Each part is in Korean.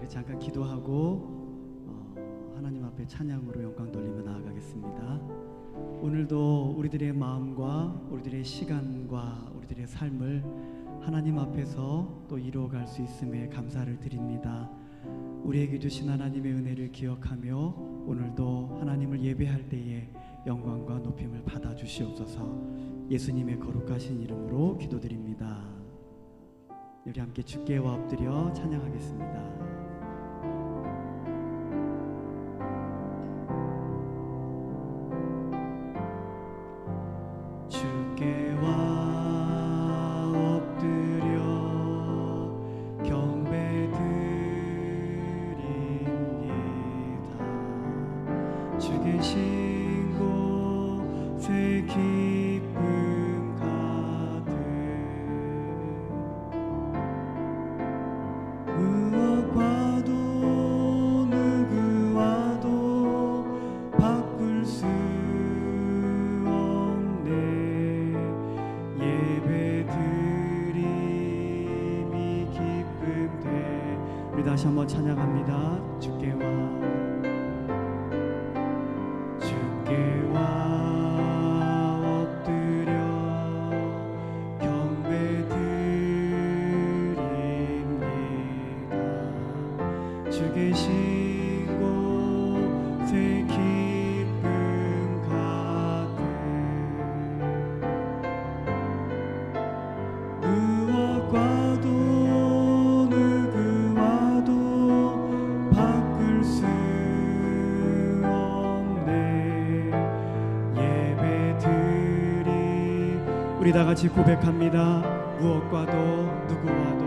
잠깐 기도하고 하나님 앞에 찬양으로 영광 돌리며 나아가겠습니다. 오늘도 우리들의 마음과 우리들의 시간과 우리들의 삶을 하나님 앞에서 또 이루어갈 수 있음에 감사를 드립니다. 우리에게 주신 하나님의 은혜를 기억하며 오늘도 하나님을 예배할 때에 영광과 높임을 받아 주시옵소서. 예수님의 거룩하신 이름으로 기도드립니다. 우리 함께 주께 엎드려 찬양하겠습니다. 다시 한번 찬양합니다. 주께와 엎드려 경배드립니다. 주 계신 곳에 기쁨 가득 무엇과도 우리 다 같이 고백합니다. 무엇과도 누구와도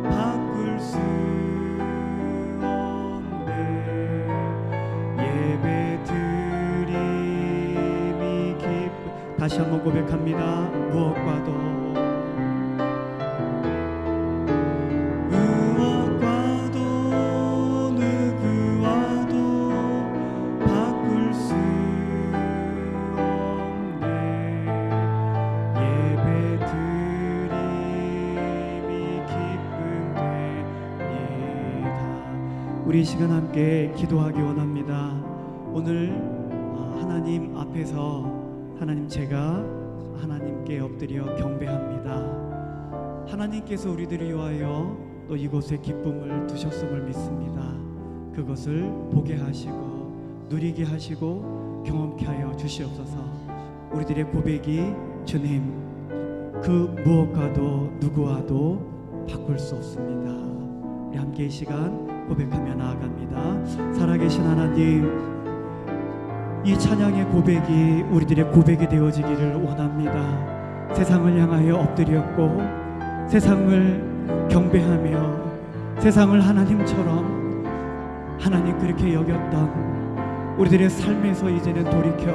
바꿀 수 없네. 예배드림이 기쁨. 다시 한번 고백합니다. 무엇과도 우리 이 시간 함께 기도하기 원합니다. 오늘 하나님 앞에서 하나님 제가 하나님께 엎드려 경배합니다. 하나님께서 우리들을 위하여 또 이곳에 기쁨을 두셨음을 믿습니다. 그것을 보게 하시고 누리게 하시고 경험케 하여 주시옵소서. 우리들의 고백이 주님 그 무엇과도 누구와도 바꿀 수 없습니다. 우리 함께 이 시간 고백하며 나아갑니다. 살아계신 하나님, 이 찬양의 고백이 우리들의 고백이 되어지기를 원합니다. 세상을 향하여 엎드렸고 세상을 경배하며 세상을 하나님처럼 하나님 그렇게 여겼던 우리들의 삶에서 이제는 돌이켜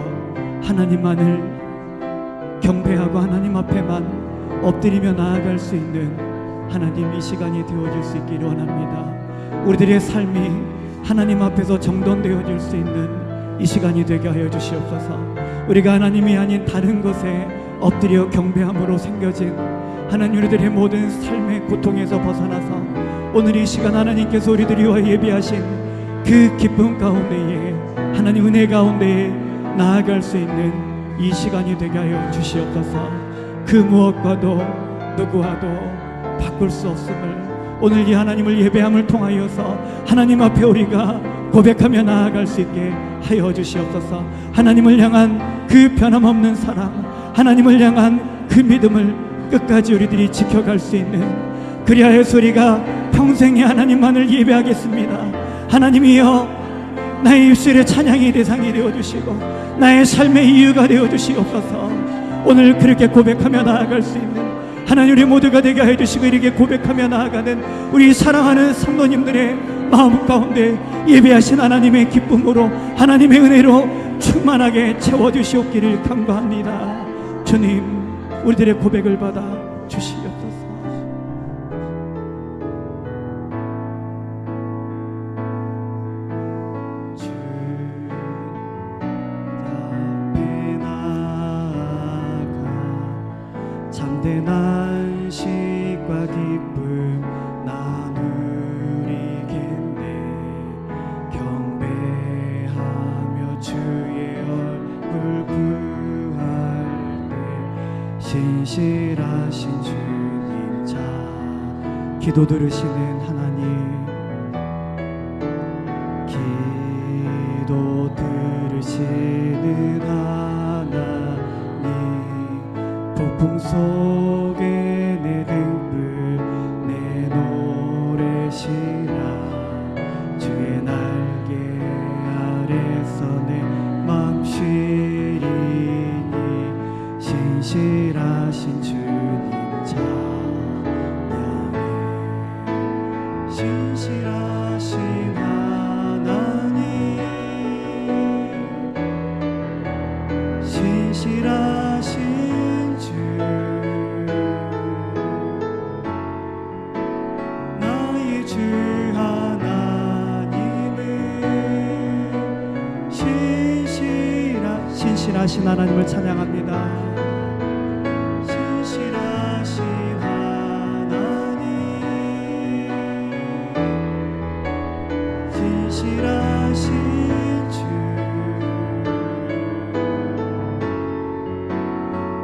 하나님만을 경배하고 하나님 앞에만 엎드리며 나아갈 수 있는 하나님 이 시간이 되어질 수 있기를 원합니다. 우리들의 삶이 하나님 앞에서 정돈되어질 수 있는 이 시간이 되게 하여 주시옵소서. 우리가 하나님이 아닌 다른 것에 엎드려 경배함으로 생겨진 하나님 우리들의 모든 삶의 고통에서 벗어나서 오늘 이 시간 하나님께서 우리들이 위하여 예비하신 그 기쁨 가운데에 하나님 은혜 가운데에 나아갈 수 있는 이 시간이 되게 하여 주시옵소서. 그 무엇과도 누구와도 바꿀 수 없음을 오늘 이 하나님을 예배함을 통하여서 하나님 앞에 우리가 고백하며 나아갈 수 있게 하여 주시옵소서. 하나님을 향한 그 변함없는 사랑, 하나님을 향한 그 믿음을 끝까지 우리들이 지켜갈 수 있는 그리하여서 우리가 평생에 하나님만을 예배하겠습니다. 하나님이여 나의 입술의 찬양의 대상이 되어주시고 나의 삶의 이유가 되어주시옵소서. 오늘 그렇게 고백하며 나아갈 수 있는 하나님 우리 모두가 되게 해주시고 이렇게 고백하며 나아가는 우리 사랑하는 성도님들의 마음 가운데 예배하신 하나님의 기쁨으로 하나님의 은혜로 충만하게 채워주시옵기를 간구합니다. 주님 우리들의 고백을 받아 주시옵소서. 주 앞에 나 참된 안식과 기쁨 나누리겠네. 경배하며 주의 얼굴 구할 때 신실하신 주님 자 기도 들으시는 하나님, 기도 들으시는 하나님, 폭풍 속에 내 등불 내 노래시라. 주의 날개 아래서 내 맘 쉬리니 신실하신 주님 찬양해. 신실하신 하나님, 신실하신 주, 나의 주 하나님은 신실하신 하나님을 찬양합니다. 신실하신 하나님, 신실하신 주,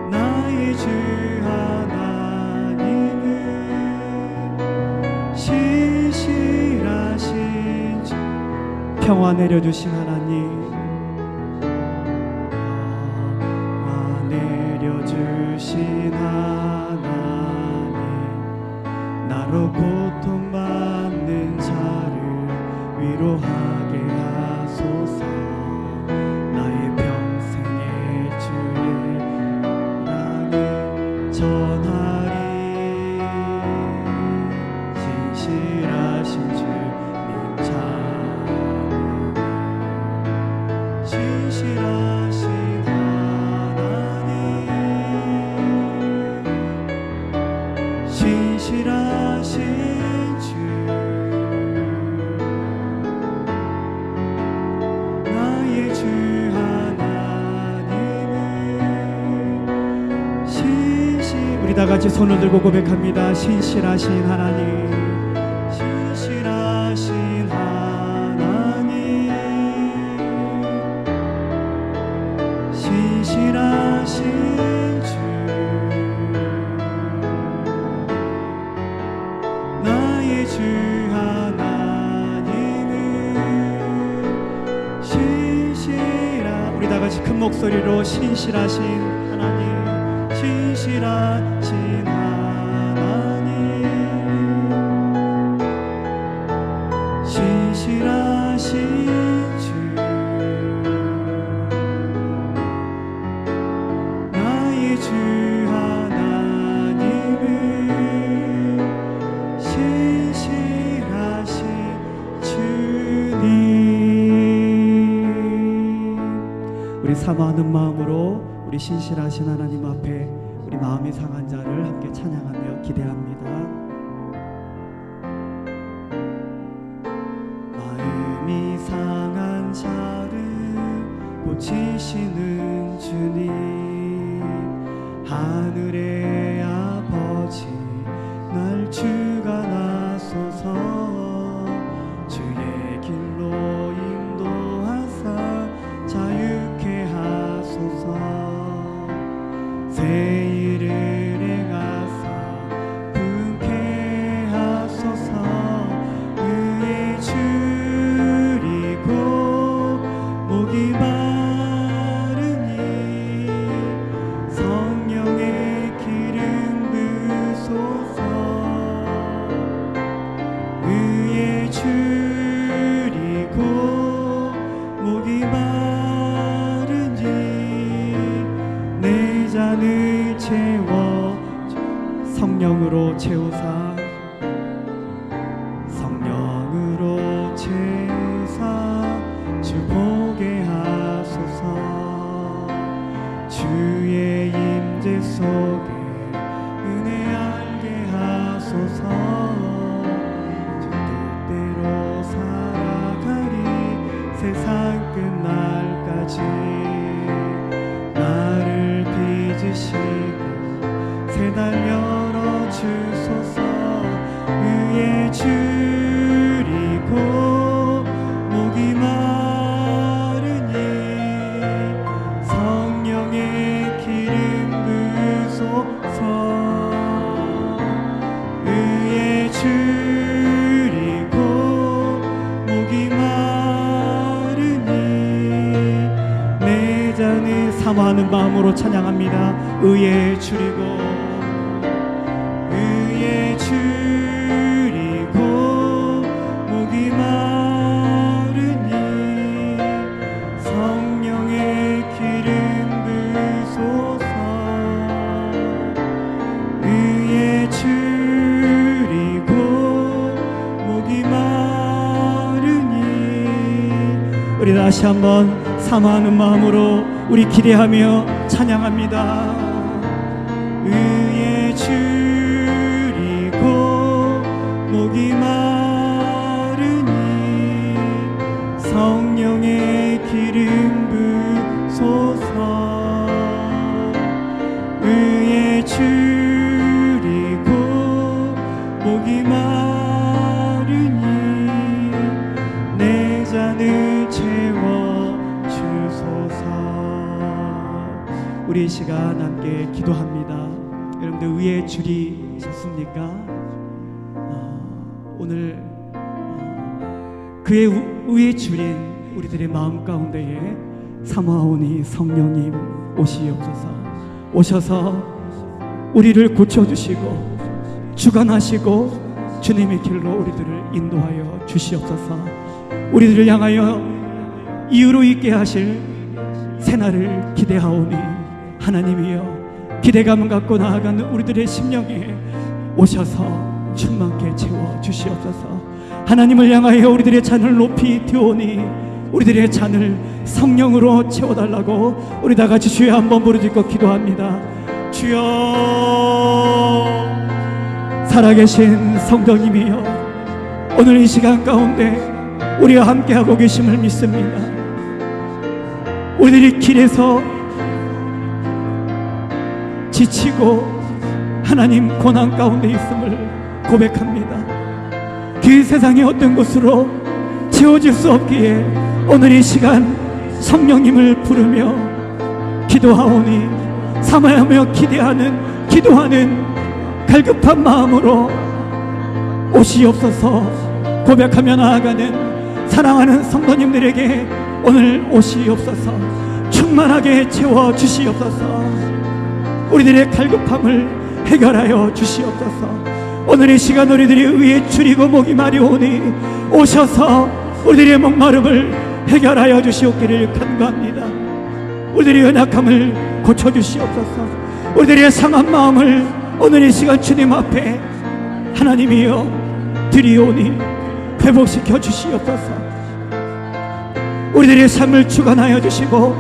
나의 주 하나님은 신실하신 주. 평화 내려주신 하나님, 평화 내려주신 하나님, 나로 고통받는 자를 위로하게 하소서. 나의 평생의 주의 사랑을 전하리. 신실하신 주님 찬양해. 신실하신 하나님, 신실하신 주, 나의 주 하나님은 우리 다 같이 손을 들고 고백합니다. 신실하신 하나님, 신실하신 하나님, 신실하신 주, 나의 주 하나님은 우리 다 같이 큰 목소리로 신실하신 하나님, 신실하신 하나님, 신실하신 주, 나의 주 하나님은 신실하신 주님. 우리 사모하는 마음으로 우리 신실하신 하나님 앞에 우리 마음이 상한 자를 함께 찬양하며 기대합니다. 마음이 상한 자를 고치시는 주님, 하늘의 아버지 날 주가 나서서 주의 길로 인도하사 자유케 하소서. 새 일을 행하사 분케 하소서. 의에 줄이고 목이 마르니 성령의 기름 부소서. 의에 줄이고 목이 마르니 내 잔을 채워 성령으로 채우사. 성령으로 채우사 주 보게 하소서. 주의 임재 속에 은혜 알게 하소서. 주 뜻대로 살아가리 세상 끝날까지. 나를 빚으시고 새 달 마음으로 찬양합니다. 의에 줄이고 의에 줄이고 목이 마르니 성령의 기름 부소서. 의에 줄이고 목이 마르니. 우리 다시 한번 사모하는 마음으로 우리 기대하며 찬양합니다. 의에 줄이고 목이 마르니 성령의 기름 부소서. 의에 줄이고 목이 마르니 내 잔을 채워 주소서. 우리 이 시간 함께 기도합니다. 여러분들 의에 줄이셨습니까? 오늘 그의 의에 줄인 우리들의 마음 가운데에 사모하오니 성령님 오시옵소서. 오셔서 우리를 고쳐주시고 주관하시고 주님의 길로 우리들을 인도하여 주시옵소서. 우리들을 향하여 이유로 있게 하실 새날을 기대하오니 하나님이여 기대감을 갖고 나아가는 우리들의 심령에 오셔서 충만케 채워 주시옵소서. 하나님을 향하여 우리들의 잔을 높이 띄우니 우리들의 잔을 성령으로 채워달라고 우리 다같이 주여 한번 부르짖고 기도합니다. 주여 살아계신 성령님이여 오늘 이 시간 가운데 우리와 함께하고 계심을 믿습니다. 우리들이 길에서 지치고 하나님 고난 가운데 있음을 고백합니다. 그 세상의 어떤 곳으로 채워질 수 없기에 오늘 이 시간 성령님을 부르며 기도하오니 사모하며 기도하는 갈급한 마음으로 오시옵소서. 고백하며 나아가는 사랑하는 성도님들에게 오늘 오시옵소서. 충만하게 채워주시옵소서. 우리들의 갈급함을 해결하여 주시옵소서. 오늘 이 시간 우리들이 의에 줄이고 목이 마려우니 오셔서 우리들의 목마름을 해결하여 주시옵기를 간구합니다. 우리들의 연약함을 고쳐주시옵소서. 우리들의 상한 마음을 오늘 이 시간 주님 앞에 하나님이여 드리오니 회복시켜 주시옵소서. 우리들의 삶을 주관하여 주시고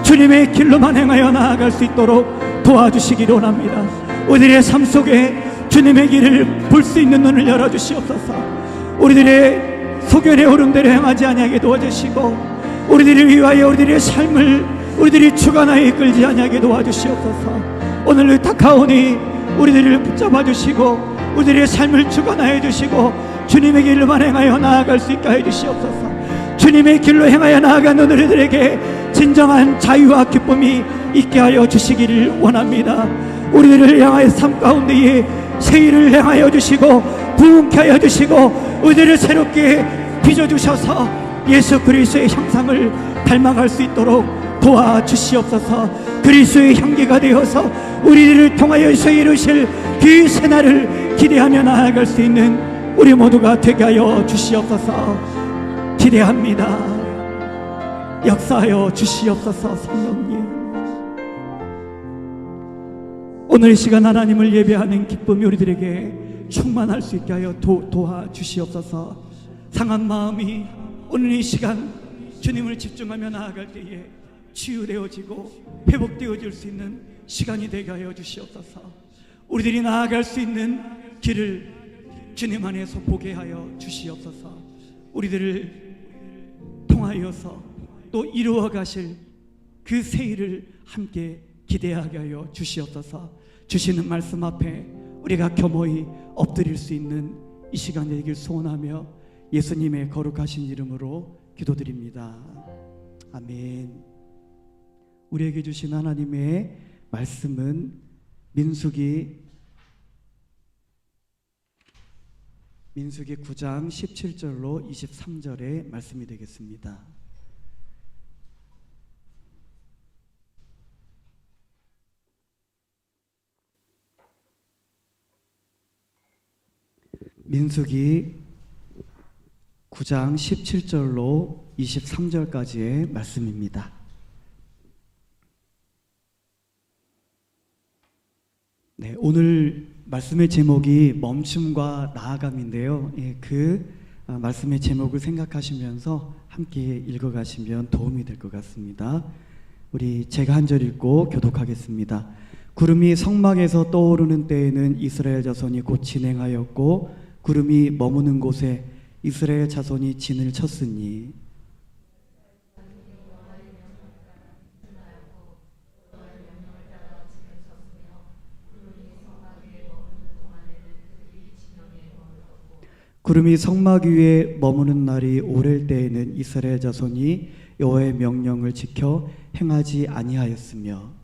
주님의 길로만 행하여 나아갈 수 있도록 도와주시기를 원합니다. 우리들의 삶 속에 주님의 길을 볼 수 있는 눈을 열어주시옵소서. 우리들의 소견의 오름대로 행하지 아니하게 도와주시고 우리들을 위하여 우리들의 삶을 우리들이 주관하여 이끌지 아니하게 도와주시옵소서. 오늘 의탁하오니 우리들을 붙잡아 주시고 우리들의 삶을 주관하여 주시고 주님의 길로만 행하여 나아갈 수 있게 해주시옵소서. 주님의 길로 행하여 나아가는 우리들에게 진정한 자유와 기쁨이 있게 하여 주시기를 원합니다. 우리들을 향하여 삶 가운데에 세일을 행하여 주시고 부흥케 하여 주시고 우리들을 새롭게 빚어주셔서 예수 그리스도의 형상을 닮아갈 수 있도록 도와주시옵소서. 그리스도의 향기가 되어서 우리들을 통하여서 이루실 그 새날을 기대하며 나아갈 수 있는 우리 모두가 되게 하여 주시옵소서. 기대합니다. 역사하여 주시옵소서. 성령님 오늘 이 시간 하나님을 예배하는 기쁨이 우리들에게 충만할 수 있게 하여 도와주시옵소서. 상한 마음이 오늘 이 시간 주님을 집중하며 나아갈 때에 치유되어지고 회복되어질 수 있는 시간이 되게 하여 주시옵소서. 우리들이 나아갈 수 있는 길을 주님 안에서 보게 하여 주시옵소서. 우리들을 통하여서 또 이루어 가실 그 새 일을 함께 기대하게 하여 주시옵소서. 주시는 말씀 앞에 우리가 겸허히 엎드릴 수 있는 이 시간 되길 소원하며 예수님의 거룩하신 이름으로 기도드립니다. 아멘. 우리에게 주신 하나님의 말씀은 민수기 9장 17절로 23절의 말씀이 되겠습니다. 민수기 9장 17절로 23절까지의 말씀입니다. 네, 오늘 말씀의 제목이 멈춤과 나아감인데요. 그 말씀의 제목을 생각하시면서 함께 읽어가시면 도움이 될 것 같습니다. 우리 제가 한 절 읽고 교독하겠습니다. 구름이 성막에서 떠오르는 때에는 이스라엘 자손이 곧 진행하였고 구름이 머무는 곳에 이스라엘 자손이 진을 쳤으니 구름이 성막 위에 머무는 날이 오랠 때에는 이스라엘 자손이 여호와의 명령을 지켜 행하지 아니하였으며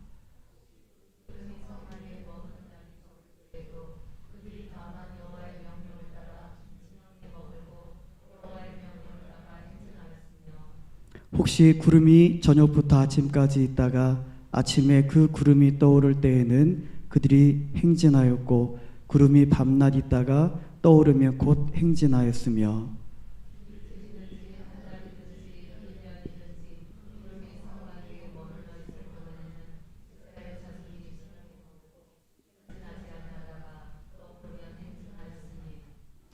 혹시 구름이 저녁부터 아침까지 있다가 아침에 그 구름이 떠오를 때에는 그들이 행진하였고 구름이 밤낮 있다가 떠오르며 곧 행진하였으며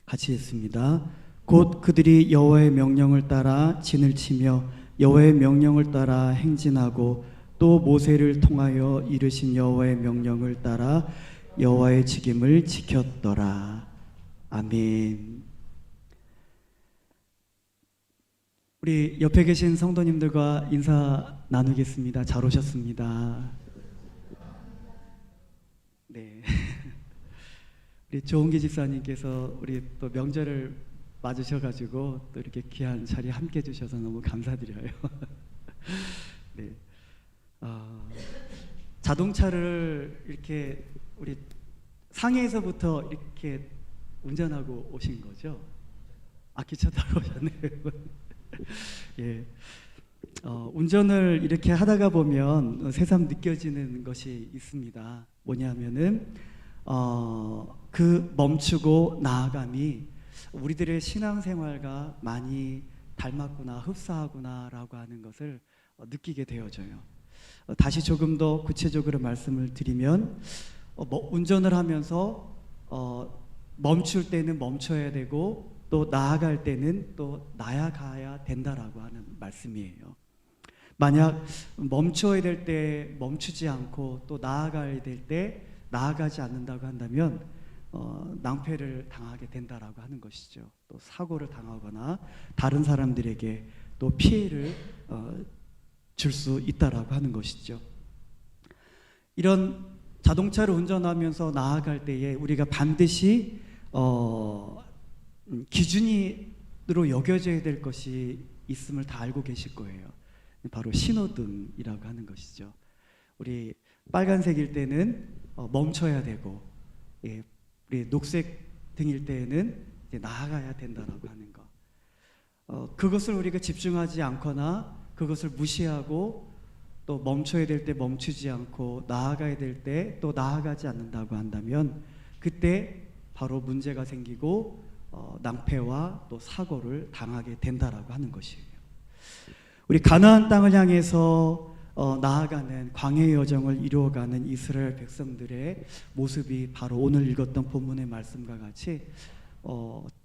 같이 했습니다. 곧 그들이 여호와의 명령을 따라 진을 치며 여호와의 명령을 따라 행진하고 또 모세를 통하여 이르신 여호와의 명령을 따라 여호와의 직임을 지켰더라. 아멘. 우리 옆에 계신 성도님들과 인사 나누겠습니다. 잘 오셨습니다. 네. 우리 조은기 집사님께서 우리 또 명절을 맞으셔가지고 또 이렇게 귀한 자리 함께 해주셔서 너무 감사드려요. 네. 자동차를 이렇게 우리 상해에서부터 이렇게 운전하고 오신 거죠? 기차 타고 오셨네요. 예. 운전을 이렇게 하다가 보면 새삼 느껴지는 것이 있습니다. 뭐냐면은 그 멈추고 나아감이 우리들의 신앙생활과 많이 닮았구나, 흡사하구나라고 하는 것을 느끼게 되어져요. 다시 조금 더 구체적으로 말씀을 드리면 운전을 하면서 멈출 때는 멈춰야 되고 또 나아갈 때는 또 나아가야 된다라고 하는 말씀이에요. 만약 멈춰야 될 때 멈추지 않고 또 나아가야 될 때 나아가지 않는다고 한다면 낭패를 당하게 된다라고 하는 것이죠. 또 사고를 당하거나 다른 사람들에게 또 피해를 줄 수 있다라고 하는 것이죠. 이런 자동차를 운전하면서 나아갈 때에 우리가 반드시 기준으로 여겨져야 될 것이 있음을 다 알고 계실 거예요. 바로 신호등이라고 하는 것이죠. 우리 빨간색일 때는 멈춰야 되고, 우리 녹색 등일 때에는 이제 나아가야 된다라고 하는 거. 그것을 우리가 집중하지 않거나 그것을 무시하고 또 멈춰야 될 때 멈추지 않고 나아가야 될 때 또 나아가지 않는다고 한다면 그때 바로 문제가 생기고 낭패와 또 사고를 당하게 된다라고 하는 것이에요. 우리 가나안 땅을 향해서 나아가는 광야의 여정을 이루어가는 이스라엘 백성들의 모습이 바로 오늘 읽었던 본문의 말씀과 같이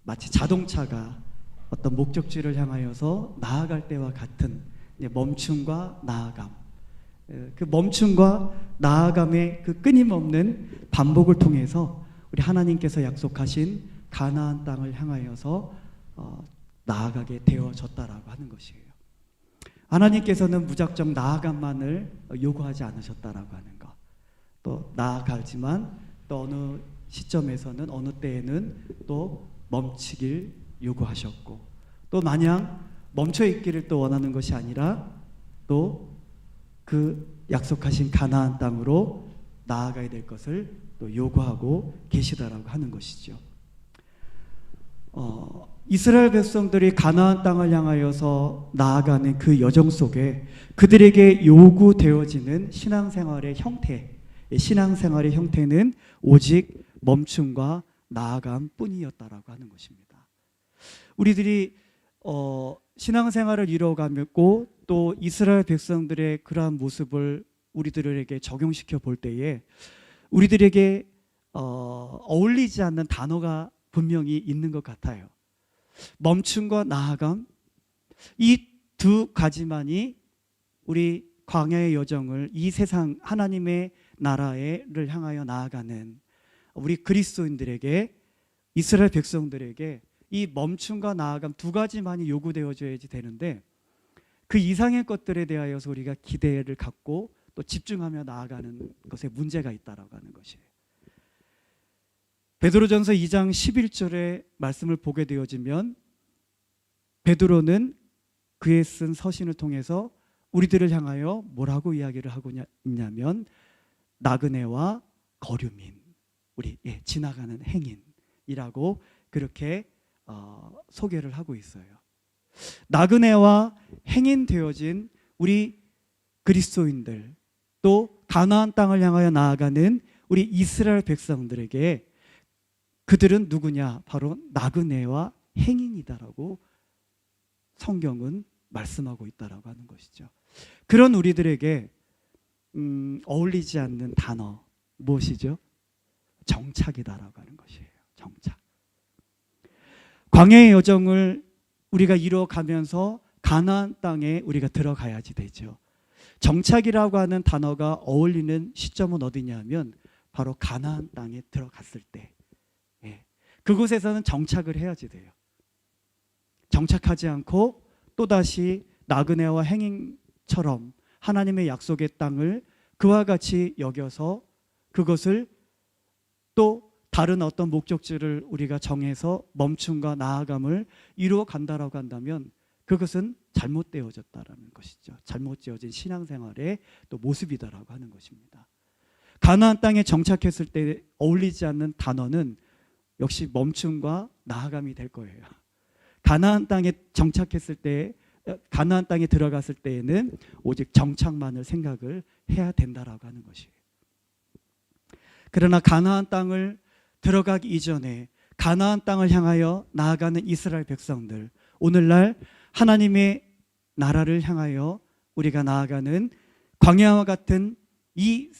마치 자동차가 어떤 목적지를 향하여서 나아갈 때와 같은 멈춤과 나아감, 그 멈춤과 나아감의 그 끊임없는 반복을 통해서 우리 하나님께서 약속하신 가나안 땅을 향하여서 나아가게 되어졌다라고 하는 것이에요. 하나님께서는 무작정 나아감만을 요구하지 않으셨다라고 하는 것. 또 나아가지만 또 어느 시점에서는 어느 때에는 또 멈추길 요구하셨고 또 마냥 멈춰 있기를 또 원하는 것이 아니라 또 그 약속하신 가나안 땅으로 나아가야 될 것을 또 요구하고 계시다라고 하는 것이죠. 이스라엘 백성들이 가나안 땅을 향하여서 나아가는 그 여정 속에 그들에게 요구되어지는 신앙생활의 형태는 오직 멈춤과 나아감 뿐이었다라고 하는 것입니다. 우리들이 신앙생활을 이뤄가고 또 이스라엘 백성들의 그러한 모습을 우리들에게 적용시켜 볼 때에 우리들에게 어울리지 않는 단어가 분명히 있는 것 같아요. 멈춤과 나아감, 이 두 가지만이 우리 광야의 여정을, 이 세상 하나님의 나라를 향하여 나아가는 우리 그리스도인들에게, 이스라엘 백성들에게 이 멈춤과 나아감 두 가지만이 요구되어져야지 되는데, 그 이상의 것들에 대하여서 우리가 기대를 갖고 또 집중하며 나아가는 것에 문제가 있다라고 하는 것이에요. 베드로전서 2장 11절의 말씀을 보게 되어지면 베드로는 그의 쓴 서신을 통해서 우리들을 향하여 뭐라고 이야기를 하고 있냐면 나그네와 거류민, 우리 지나가는 행인이라고 그렇게 소개를 하고 있어요. 나그네와 행인 되어진 우리 그리스도인들, 또 가나안 땅을 향하여 나아가는 우리 이스라엘 백성들에게 그들은 누구냐? 바로 나그네와 행인이다라고 성경은 말씀하고 있다라고 하는 것이죠. 그런 우리들에게 어울리지 않는 단어 무엇이죠? 정착이다라고 하는 것이에요. 정착. 광야의 여정을 우리가 이루어가면서 가나안 땅에 우리가 들어가야지 되죠. 정착이라고 하는 단어가 어울리는 시점은 어디냐면 바로 가나안 땅에 들어갔을 때, 그곳에서는 정착을 해야지 돼요. 정착하지 않고 또다시 나그네와 행인처럼 하나님의 약속의 땅을 그와 같이 여겨서 그것을 또 다른 어떤 목적지를 우리가 정해서 멈춤과 나아감을 이루어 간다라고 한다면 그것은 잘못되어졌다라는 것이죠. 잘못되어진 신앙생활의 또 모습이다라고 하는 것입니다. 가나안 땅에 정착했을 때 어울리지 않는 단어는 역시 멈춤과 나아감이 될 거예요. 가나안 땅에 정착했을 때, 가나안 땅에 들어갔을 때에는 오직 정착만을 생각을 해야 된다라고 하는 것이에요. 그러나 가나안 땅을 들어가기 이전에 가나안 땅을 향하여 나아가는 이스라엘 백성들, 오늘날 하나님의 나라를 향하여 우리가 나아가는 광야와 같은 이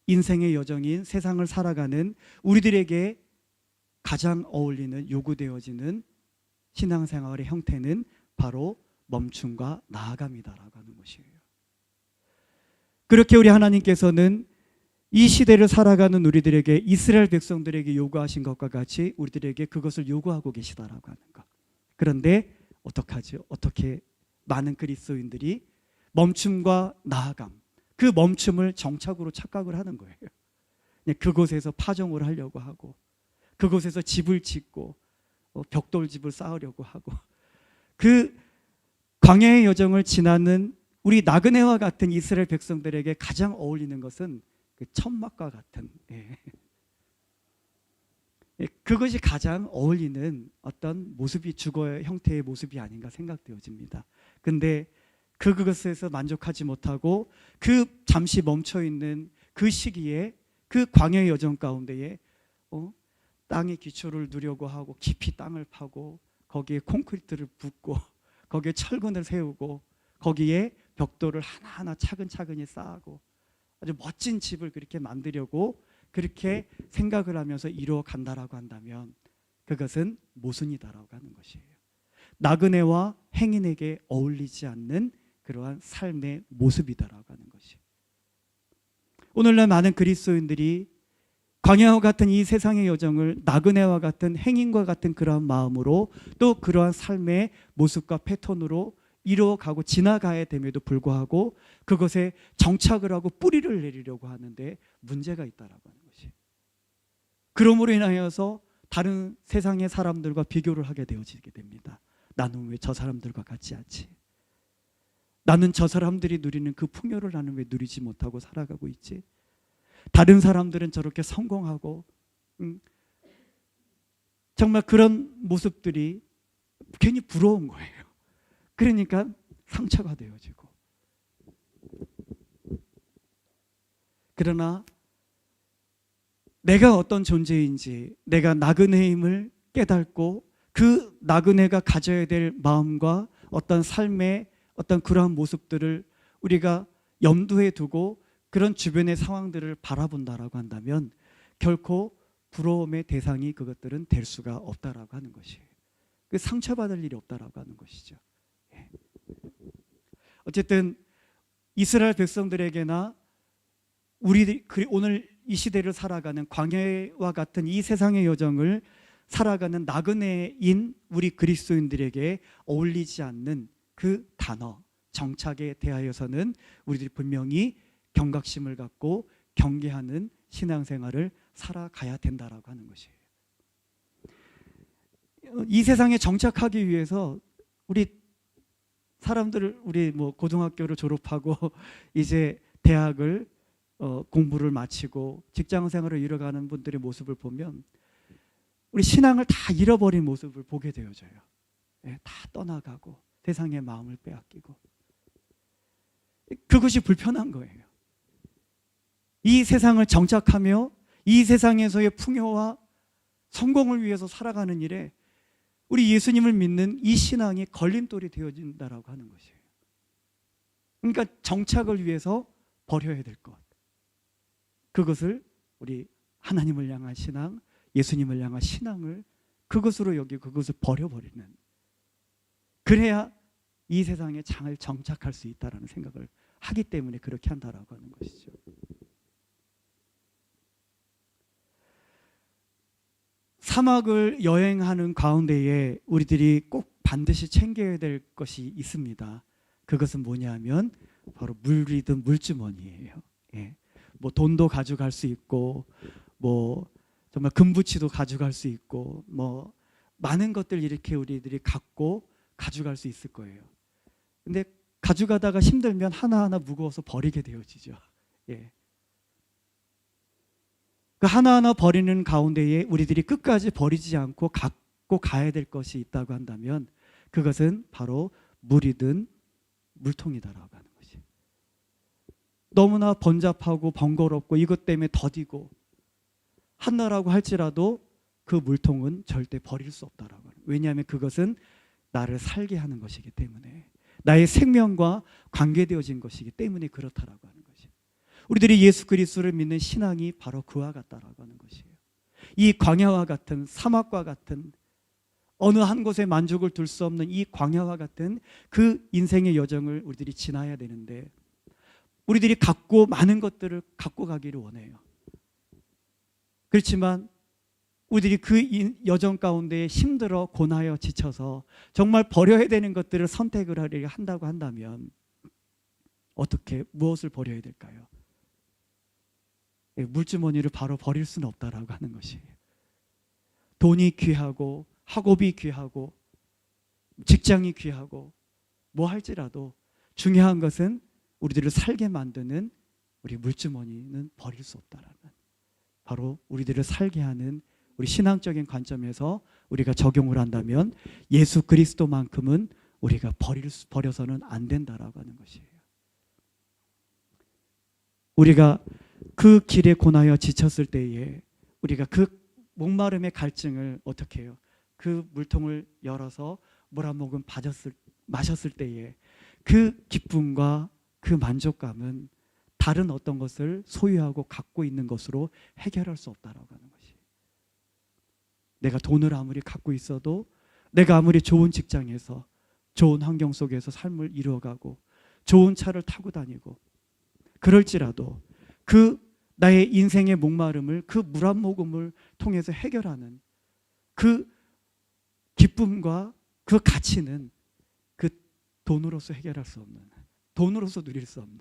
인생의 여정인 세상을 살아가는 우리들에게 가장 어울리는 요구되어지는 신앙생활의 형태는 바로 멈춤과 나아감이다라고 하는 것이에요. 그렇게 우리 하나님께서는 이 시대를 살아가는 우리들에게, 이스라엘 백성들에게 요구하신 것과 같이 우리들에게 그것을 요구하고 계시다라고 하는 것. 그런데 어떡하죠? 어떻게 많은 그리스도인들이 멈춤과 나아감, 그 멈춤을 정착으로 착각을 하는 거예요. 그곳에서 파종을 하려고 하고, 그곳에서 집을 짓고 벽돌집을 쌓으려고 하고, 그 광야의 여정을 지나는 우리 나그네와 같은 이스라엘 백성들에게 가장 어울리는 것은 그 천막과 같은, 그것이 가장 어울리는 어떤 모습이, 주거의 형태의 모습이 아닌가 생각되어집니다. 근데 그것에서 만족하지 못하고 그 잠시 멈춰있는 그 시기에, 그 광야의 여정 가운데에 땅의 기초를 누려고 하고 깊이 땅을 파고 거기에 콘크리트를 붓고 거기에 철근을 세우고 거기에 벽돌을 하나하나 차근차근히 쌓고 아주 멋진 집을 그렇게 만들려고 그렇게 생각을 하면서 이루어 간다라고 한다면 그것은 모순이다라고 하는 것이에요. 나그네와 행인에게 어울리지 않는 그러한 삶의 모습이다라고 하는 것이에요. 오늘날 많은 그리스도인들이 광야와 같은 이 세상의 여정을 나그네와 같은 행인과 같은 그러한 마음으로 또 그러한 삶의 모습과 패턴으로 이루어가고 지나가야 됨에도 불구하고 그것에 정착을 하고 뿌리를 내리려고 하는데 문제가 있다라고 하는 것이에요. 그러므로 인하여서 다른 세상의 사람들과 비교를 하게 되어지게 됩니다. 나는 왜 저 사람들과 같지 않지? 나는 저 사람들이 누리는 그 풍요를 나는 왜 누리지 못하고 살아가고 있지? 다른 사람들은 저렇게 성공하고 정말 그런 모습들이 괜히 부러운 거예요. 그러니까 상처가 되어지고, 그러나 내가 어떤 존재인지, 내가 나그네임을 깨닫고 그 나그네가 가져야 될 마음과 어떤 삶의 어떤 그러한 모습들을 우리가 염두에 두고 그런 주변의 상황들을 바라본다라고 한다면 결코 부러움의 대상이 그것들은 될 수가 없다라고 하는 것이에요. 그 상처받을 일이 없다라고 하는 것이죠. 예. 어쨌든 이스라엘 백성들에게나 우리 오늘 이 시대를 살아가는 광야와 같은 이 세상의 여정을 살아가는 나그네인 우리 그리스도인들에게 어울리지 않는 그 단어 정착에 대하여서는 우리들이 분명히 경각심을 갖고 경계하는 신앙생활을 살아가야 된다라고 하는 것이에요. 이 세상에 정착하기 위해서 우리 사람들, 우리 뭐 고등학교를 졸업하고 이제 대학을 공부를 마치고 직장 생활을 이뤄가는 분들의 모습을 보면 우리 신앙을 다 잃어버린 모습을 보게 되어져요. 예, 다 떠나가고 세상의 마음을 빼앗기고 그것이 불편한 거예요. 이 세상을 정착하며 이 세상에서의 풍요와 성공을 위해서 살아가는 일에 우리 예수님을 믿는 이 신앙이 걸림돌이 되어진다라고 하는 것이에요. 그러니까 정착을 위해서 버려야 될 것, 그것을 우리 하나님을 향한 신앙, 예수님을 향한 신앙을 그것으로 여기고 그것을 버려버리는, 그래야 이 세상에 잘 정착할 수 있다라는 생각을 하기 때문에 그렇게 한다라고 하는 것이죠. 사막을 여행하는 가운데에 우리들이 꼭 반드시 챙겨야 될 것이 있습니다. 그것은 뭐냐면 바로 물이든 물주머니예요. 예. 뭐 돈도 가져갈 수 있고, 뭐 정말 금부치도 가져갈 수 있고, 뭐 많은 것들 이렇게 우리들이 갖고 가져갈 수 있을 거예요. 근데 가져가다가 힘들면 하나하나 무거워서 버리게 되어지죠. 예. 그 하나하나 버리는 가운데에 우리들이 끝까지 버리지 않고 갖고 가야 될 것이 있다고 한다면 그것은 바로 물이든 물통이다라고 하는 것이. 너무나 번잡하고 번거롭고 이것 때문에 더디고 한나라고 할지라도 그 물통은 절대 버릴 수 없다라고 하는. 왜냐하면 그것은 나를 살게 하는 것이기 때문에, 나의 생명과 관계되어진 것이기 때문에 그렇다라고 하는 것이. 우리들이 예수 그리스도를 믿는 신앙이 바로 그와 같다라고 하는 것이에요. 이 광야와 같은, 사막과 같은, 어느 한 곳에 만족을 둘 수 없는 이 광야와 같은 그 인생의 여정을 우리들이 지나야 되는데, 우리들이 많은 것들을 갖고 가기를 원해요. 그렇지만 우리들이 그 여정 가운데 힘들어 고나여 지쳐서 정말 버려야 되는 것들을 선택을 하려 한다고 한다면 어떻게, 무엇을 버려야 될까요? 물주머니를 바로 버릴 수는 없다라고 하는 것이에요. 돈이 귀하고 학업이 귀하고 직장이 귀하고 뭐 할지라도 중요한 것은 우리들을 살게 만드는 우리 물주머니는 버릴 수 없다라는, 바로 우리들을 살게 하는 우리 신앙적인 관점에서 우리가 적용을 한다면 예수 그리스도만큼은 우리가 버려서는 안 된다라고 하는 것이에요. 우리가 그 길에 고나여 지쳤을 때에 우리가 그 목마름의 갈증을 어떻게 해요? 그 물통을 열어서 물 한 모금 마셨을 때에 그 기쁨과 그 만족감은 다른 어떤 것을 소유하고 갖고 있는 것으로 해결할 수 없다라고 하는 것이. 내가 돈을 아무리 갖고 있어도, 내가 아무리 좋은 직장에서 좋은 환경 속에서 삶을 이루어가고 좋은 차를 타고 다니고 그럴지라도 그 나의 인생의 목마름을 그 물 한 모금을 통해서 해결하는 그 기쁨과 그 가치는 그 돈으로서 해결할 수 없는, 돈으로서 누릴 수 없는,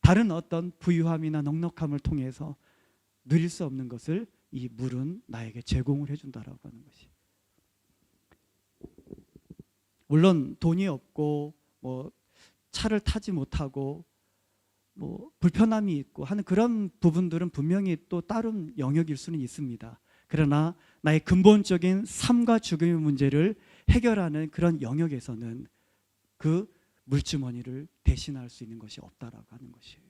다른 어떤 부유함이나 넉넉함을 통해서 누릴 수 없는 것을 이 물은 나에게 제공을 해준다라고 하는 것이. 물론 돈이 없고 뭐 차를 타지 못하고 뭐 불편함이 있고 하는 그런 부분들은 분명히 또 다른 영역일 수는 있습니다. 그러나 나의 근본적인 삶과 죽음의 문제를 해결하는 그런 영역에서는 그 물주머니를 대신할 수 있는 것이 없다라고 하는 것이에요.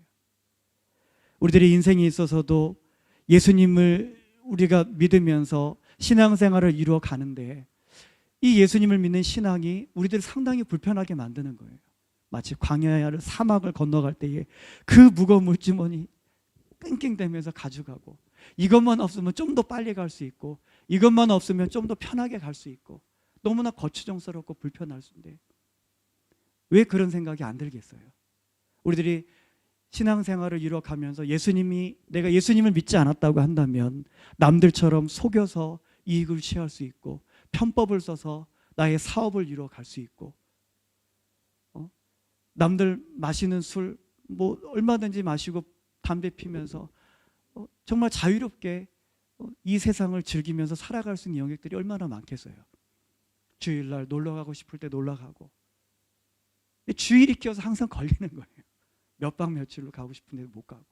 우리들의 인생에 있어서도 예수님을 우리가 믿으면서 신앙생활을 이루어 가는데 이 예수님을 믿는 신앙이 우리들 상당히 불편하게 만드는 거예요. 마치 광야를 사막을 건너갈 때에 그 무거운 물주머니 낑낑대면서 가져가고, 이것만 없으면 좀 더 빨리 갈 수 있고, 이것만 없으면 좀 더 편하게 갈 수 있고, 너무나 거추장스럽고 불편할 수인데 왜 그런 생각이 안 들겠어요? 우리들이 신앙생활을 이뤄가면서 내가 예수님을 믿지 않았다고 한다면 남들처럼 속여서 이익을 취할 수 있고, 편법을 써서 나의 사업을 이뤄갈 수 있고, 남들 마시는 술 얼마든지 마시고 담배 피면서 정말 자유롭게 이 세상을 즐기면서 살아갈 수 있는 영역들이 얼마나 많겠어요. 주일날 놀러가고 싶을 때 놀러가고, 주일이 껴서 항상 걸리는 거예요. 몇 박 며칠로 가고 싶은데 못 가고.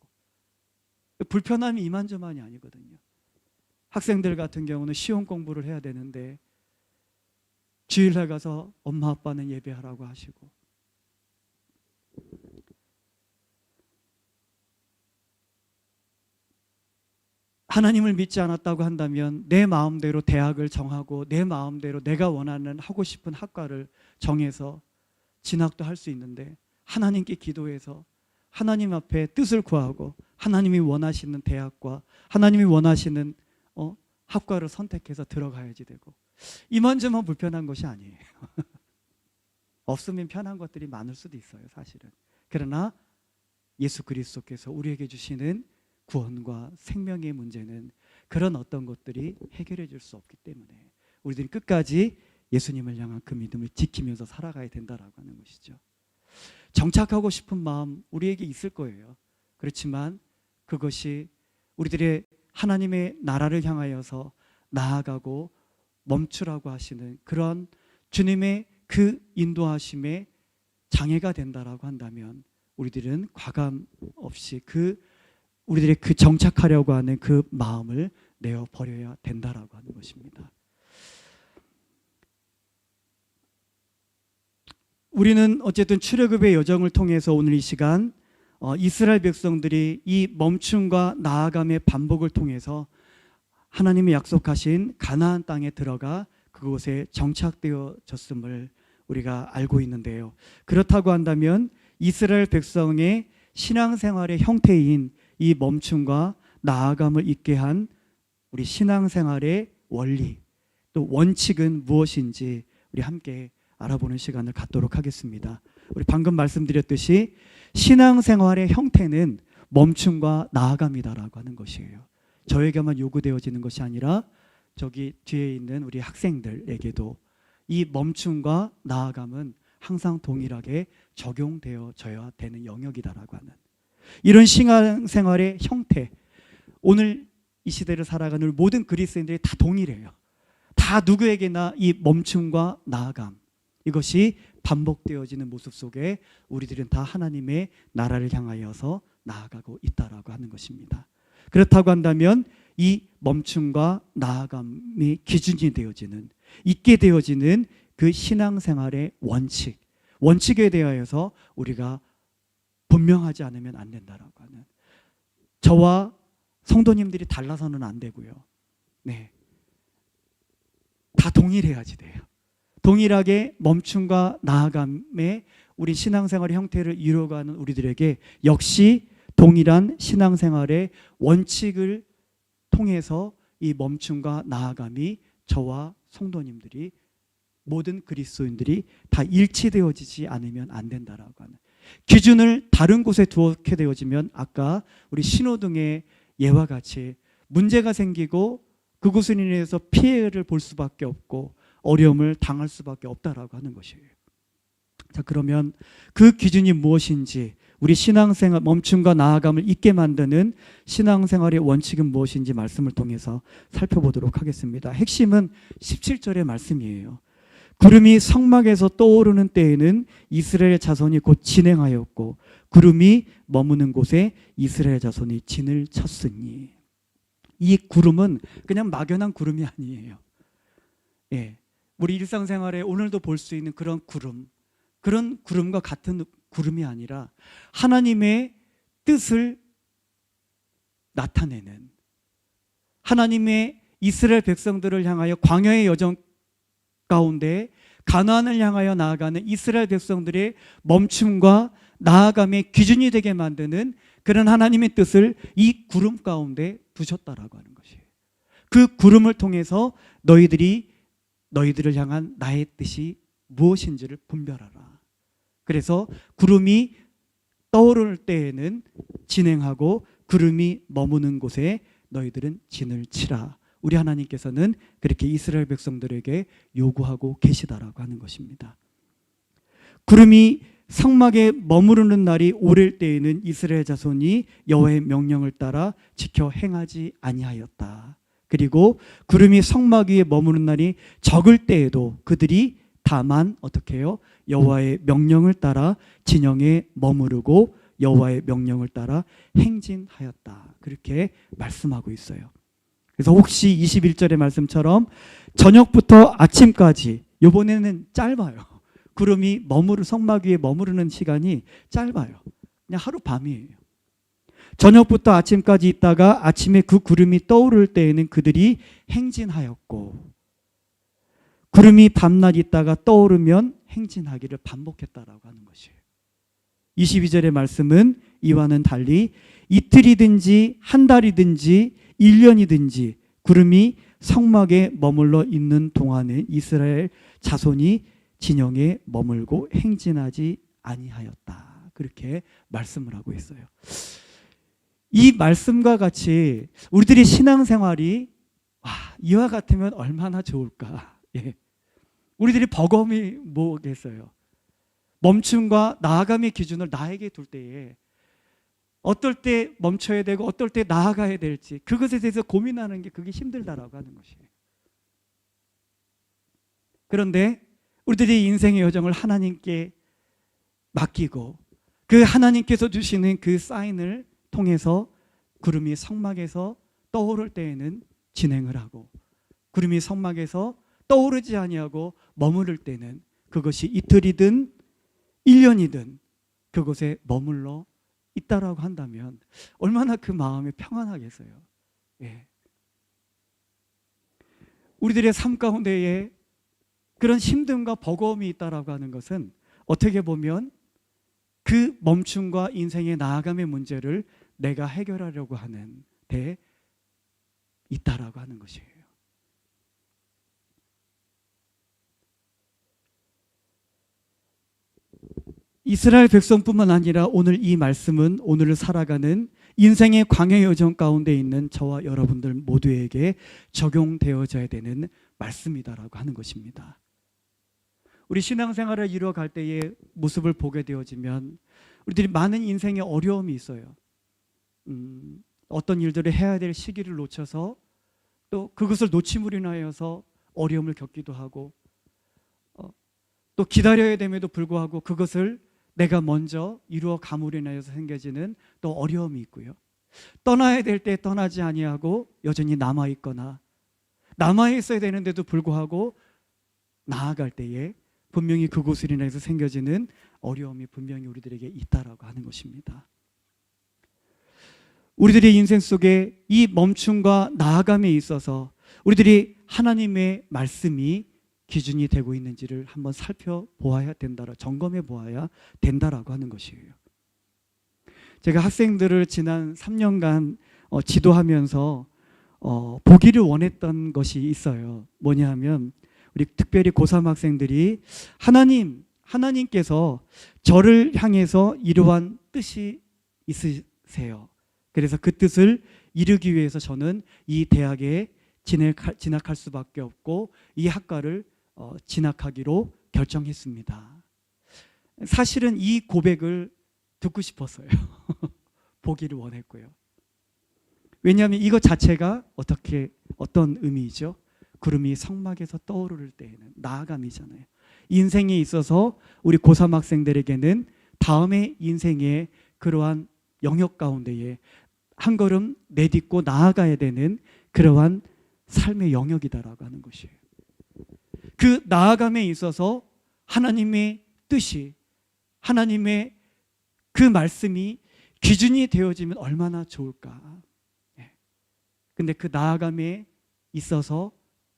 불편함이 이만저만이 아니거든요. 학생들 같은 경우는 시험 공부를 해야 되는데 주일날 가서 엄마 아빠는 예배하라고 하시고, 하나님을 믿지 않았다고 한다면 내 마음대로 대학을 정하고 내 마음대로 내가 원하는 하고 싶은 학과를 정해서 진학도 할 수 있는데, 하나님께 기도해서 하나님 앞에 뜻을 구하고 하나님이 원하시는 대학과 하나님이 원하시는 학과를 선택해서 들어가야지 되고, 이만저만 불편한 것이 아니에요. 없으면 편한 것들이 많을 수도 있어요, 사실은. 그러나 예수 그리스도께서 우리에게 주시는 구원과 생명의 문제는 그런 어떤 것들이 해결해 줄 수 없기 때문에 우리들이 끝까지 예수님을 향한 그 믿음을 지키면서 살아가야 된다라고 하는 것이죠. 정착하고 싶은 마음 우리에게 있을 거예요. 그렇지만 그것이 우리들의 하나님의 나라를 향하여서 나아가고 멈추라고 하시는 그런 주님의 그 인도하심에 장애가 된다라고 한다면 우리들은 과감 없이 우리들의 그 정착하려고 하는 그 마음을 내어 버려야 된다라고 하는 것입니다. 우리는 어쨌든 출애굽의 여정을 통해서 오늘 이 시간 이스라엘 백성들이 이 멈춤과 나아감의 반복을 통해서 하나님이 약속하신 가나안 땅에 들어가 그곳에 정착되어졌음을 우리가 알고 있는데요. 그렇다고 한다면 이스라엘 백성의 신앙생활의 형태인 이 멈춤과 나아감을 있게 한 우리 신앙생활의 원리, 또 원칙은 무엇인지 우리 함께 알아보는 시간을 갖도록 하겠습니다. 우리 방금 말씀드렸듯이 신앙생활의 형태는 멈춤과 나아감이다라고 하는 것이에요. 저에게만 요구되어지는 것이 아니라 저기 뒤에 있는 우리 학생들에게도 이 멈춤과 나아감은 항상 동일하게 적용되어져야 되는 영역이다라고 하는 이런 신앙생활의 형태, 오늘 이 시대를 살아가는 모든 그리스도인들이 다 동일해요. 다 누구에게나 이 멈춤과 나아감, 이것이 반복되어지는 모습 속에 우리들은 다 하나님의 나라를 향하여서 나아가고 있다라고 하는 것입니다. 그렇다고 한다면 이 멈춤과 나아감이 기준이 되어지는, 있게 되어지는 그 신앙생활의 원칙에 대하여서 우리가 분명하지 않으면 안 된다라고 하는, 저와 성도님들이 달라서는 안 되고요. 네, 다 동일해야지 돼요. 동일하게 멈춤과 나아감의 우리 신앙생활의 형태를 이루어가는 우리들에게 역시 동일한 신앙생활의 원칙을 통해서 이 멈춤과 나아감이 저와 성도님들이, 모든 그리스도인들이 다 일치되어지지 않으면 안 된다라고 하는, 기준을 다른 곳에 두게 되어지면 아까 우리 신호등의 예와 같이 문제가 생기고 그것으로 인해서 피해를 볼 수밖에 없고 어려움을 당할 수밖에 없다라고 하는 것이에요. 자, 그러면 그 기준이 무엇인지, 우리 신앙생활 멈춤과 나아감을 있게 만드는 신앙생활의 원칙은 무엇인지 말씀을 통해서 살펴보도록 하겠습니다. 핵심은 17절의 말씀이에요. 구름이 성막에서 떠오르는 때에는 이스라엘 자손이 곧 진행하였고 구름이 머무는 곳에 이스라엘 자손이 진을 쳤으니. 이 구름은 그냥 막연한 구름이 아니에요. 예, 우리 일상생활에 오늘도 볼 수 있는 그런 구름과 같은 구름이 아니라 하나님의 뜻을 나타내는, 하나님의 이스라엘 백성들을 향하여 광야의 여정 가운데 가나안을 향하여 나아가는 이스라엘 백성들의 멈춤과 나아감의 기준이 되게 만드는 그런 하나님의 뜻을 이 구름 가운데 두셨다라고 하는 것이에요. 그 구름을 통해서 너희들을 향한 나의 뜻이 무엇인지를 분별하라. 그래서 구름이 떠오를 때에는 진행하고 구름이 머무는 곳에 너희들은 진을 치라. 우리 하나님께서는 그렇게 이스라엘 백성들에게 요구하고 계시다라고 하는 것입니다. 구름이 성막에 머무르는 날이 오를 때에는 이스라엘 자손이 여호와의 명령을 따라 지켜 행하지 아니하였다. 그리고 구름이 성막 위에 머무르는 날이 적을 때에도 그들이 다만 어떻게 해요? 여호와의 명령을 따라 진영에 머무르고 여호와의 명령을 따라 행진하였다. 그렇게 말씀하고 있어요. 그래서 혹시 21절의 말씀처럼 저녁부터 아침까지, 이번에는 짧아요. 구름이 성막 위에 머무르는 시간이 짧아요. 그냥 하룻밤이에요. 저녁부터 아침까지 있다가 아침에 그 구름이 떠오를 때에는 그들이 행진하였고, 구름이 밤낮 있다가 떠오르면 행진하기를 반복했다라고 하는 것이에요. 22절의 말씀은 이와는 달리 이틀이든지 한 달이든지 1년이든지 구름이 성막에 머물러 있는 동안에 이스라엘 자손이 진영에 머물고 행진하지 아니하였다. 그렇게 말씀을 하고 있어요. 이 말씀과 같이 우리들의 신앙생활이 이와 같으면 얼마나 좋을까. 예. 우리들이 버거움이 뭐겠어요? 멈춤과 나아감의 기준을 나에게 둘 때에 어떨 때 멈춰야 되고 어떨 때 나아가야 될지 그것에 대해서 고민하는 게 그게 힘들다라고 하는 것이에요. 그런데 우리들이 인생의 여정을 하나님께 맡기고 그 하나님께서 주시는 그 사인을 통해서 구름이 성막에서 떠오를 때에는 진행을 하고 구름이 성막에서 떠오르지 아니하고 머무를 때는 그것이 이틀이든 1년이든 그곳에 머물러 있다라고 한다면 얼마나 그 마음이 평안하겠어요. 예. 우리들의 삶 가운데에 그런 힘듦과 버거움이 있다라고 하는 것은 어떻게 보면 그 멈춤과 인생의 나아감의 문제를 내가 해결하려고 하는 데 있다라고 하는 것이에요. 이스라엘 백성뿐만 아니라 오늘 이 말씀은 오늘을 살아가는 인생의 광야 여정 가운데 있는 저와 여러분들 모두에게 적용되어져야 되는 말씀이다라고 하는 것입니다. 우리 신앙생활을 이루어갈 때의 모습을 보게 되어지면 우리들이 많은 인생의 어려움이 있어요. 어떤 일들을 해야 될 시기를 놓쳐서 또 그것을 놓침으로 인하여서 어려움을 겪기도 하고 또 기다려야 됨에도 불구하고 그것을 내가 먼저 이루어 감으로 인하여서 생겨지는 또 어려움이 있고요. 떠나야 될 때 떠나지 아니하고 여전히 남아있거나 남아있어야 되는데도 불구하고 나아갈 때에 분명히 그곳으로 인해서 생겨지는 어려움이 분명히 우리들에게 있다라고 하는 것입니다. 우리들의 인생 속에 이 멈춤과 나아감에 있어서 우리들이 하나님의 말씀이 기준이 되고 있는지를 한번 살펴보아야 된다라 점검해 보아야 된다라고 하는 것이에요. 제가 학생들을 지난 3년간 지도하면서 보기를 원했던 것이 있어요. 뭐냐 하면 우리 특별히 고3 학생들이 하나님께서 저를 향해서 이러한 뜻이 있으세요. 그래서 그 뜻을 이루기 위해서 저는 이 대학에 진학할 수밖에 없고 이 학과를 진학하기로 결정했습니다. 사실은 이 고백을 듣고 싶었어요. 보기를 원했고요. 왜냐하면 이것 자체가 어떤 의미이죠? 구름이 성막에서 떠오를 때에는 나아감이잖아요. 인생에 있어서 우리 고3 학생들에게는 다음의 인생의 그러한 영역 가운데에 한 걸음 내딛고 나아가야 되는 그러한 삶의 영역이다라고 하는 것이에요. 그 나아감에 있어서 하나님의 뜻이, 하나님의 그 말씀이 기준이 되어지면 얼마나 좋을까. 근데 그 나아감에 있어서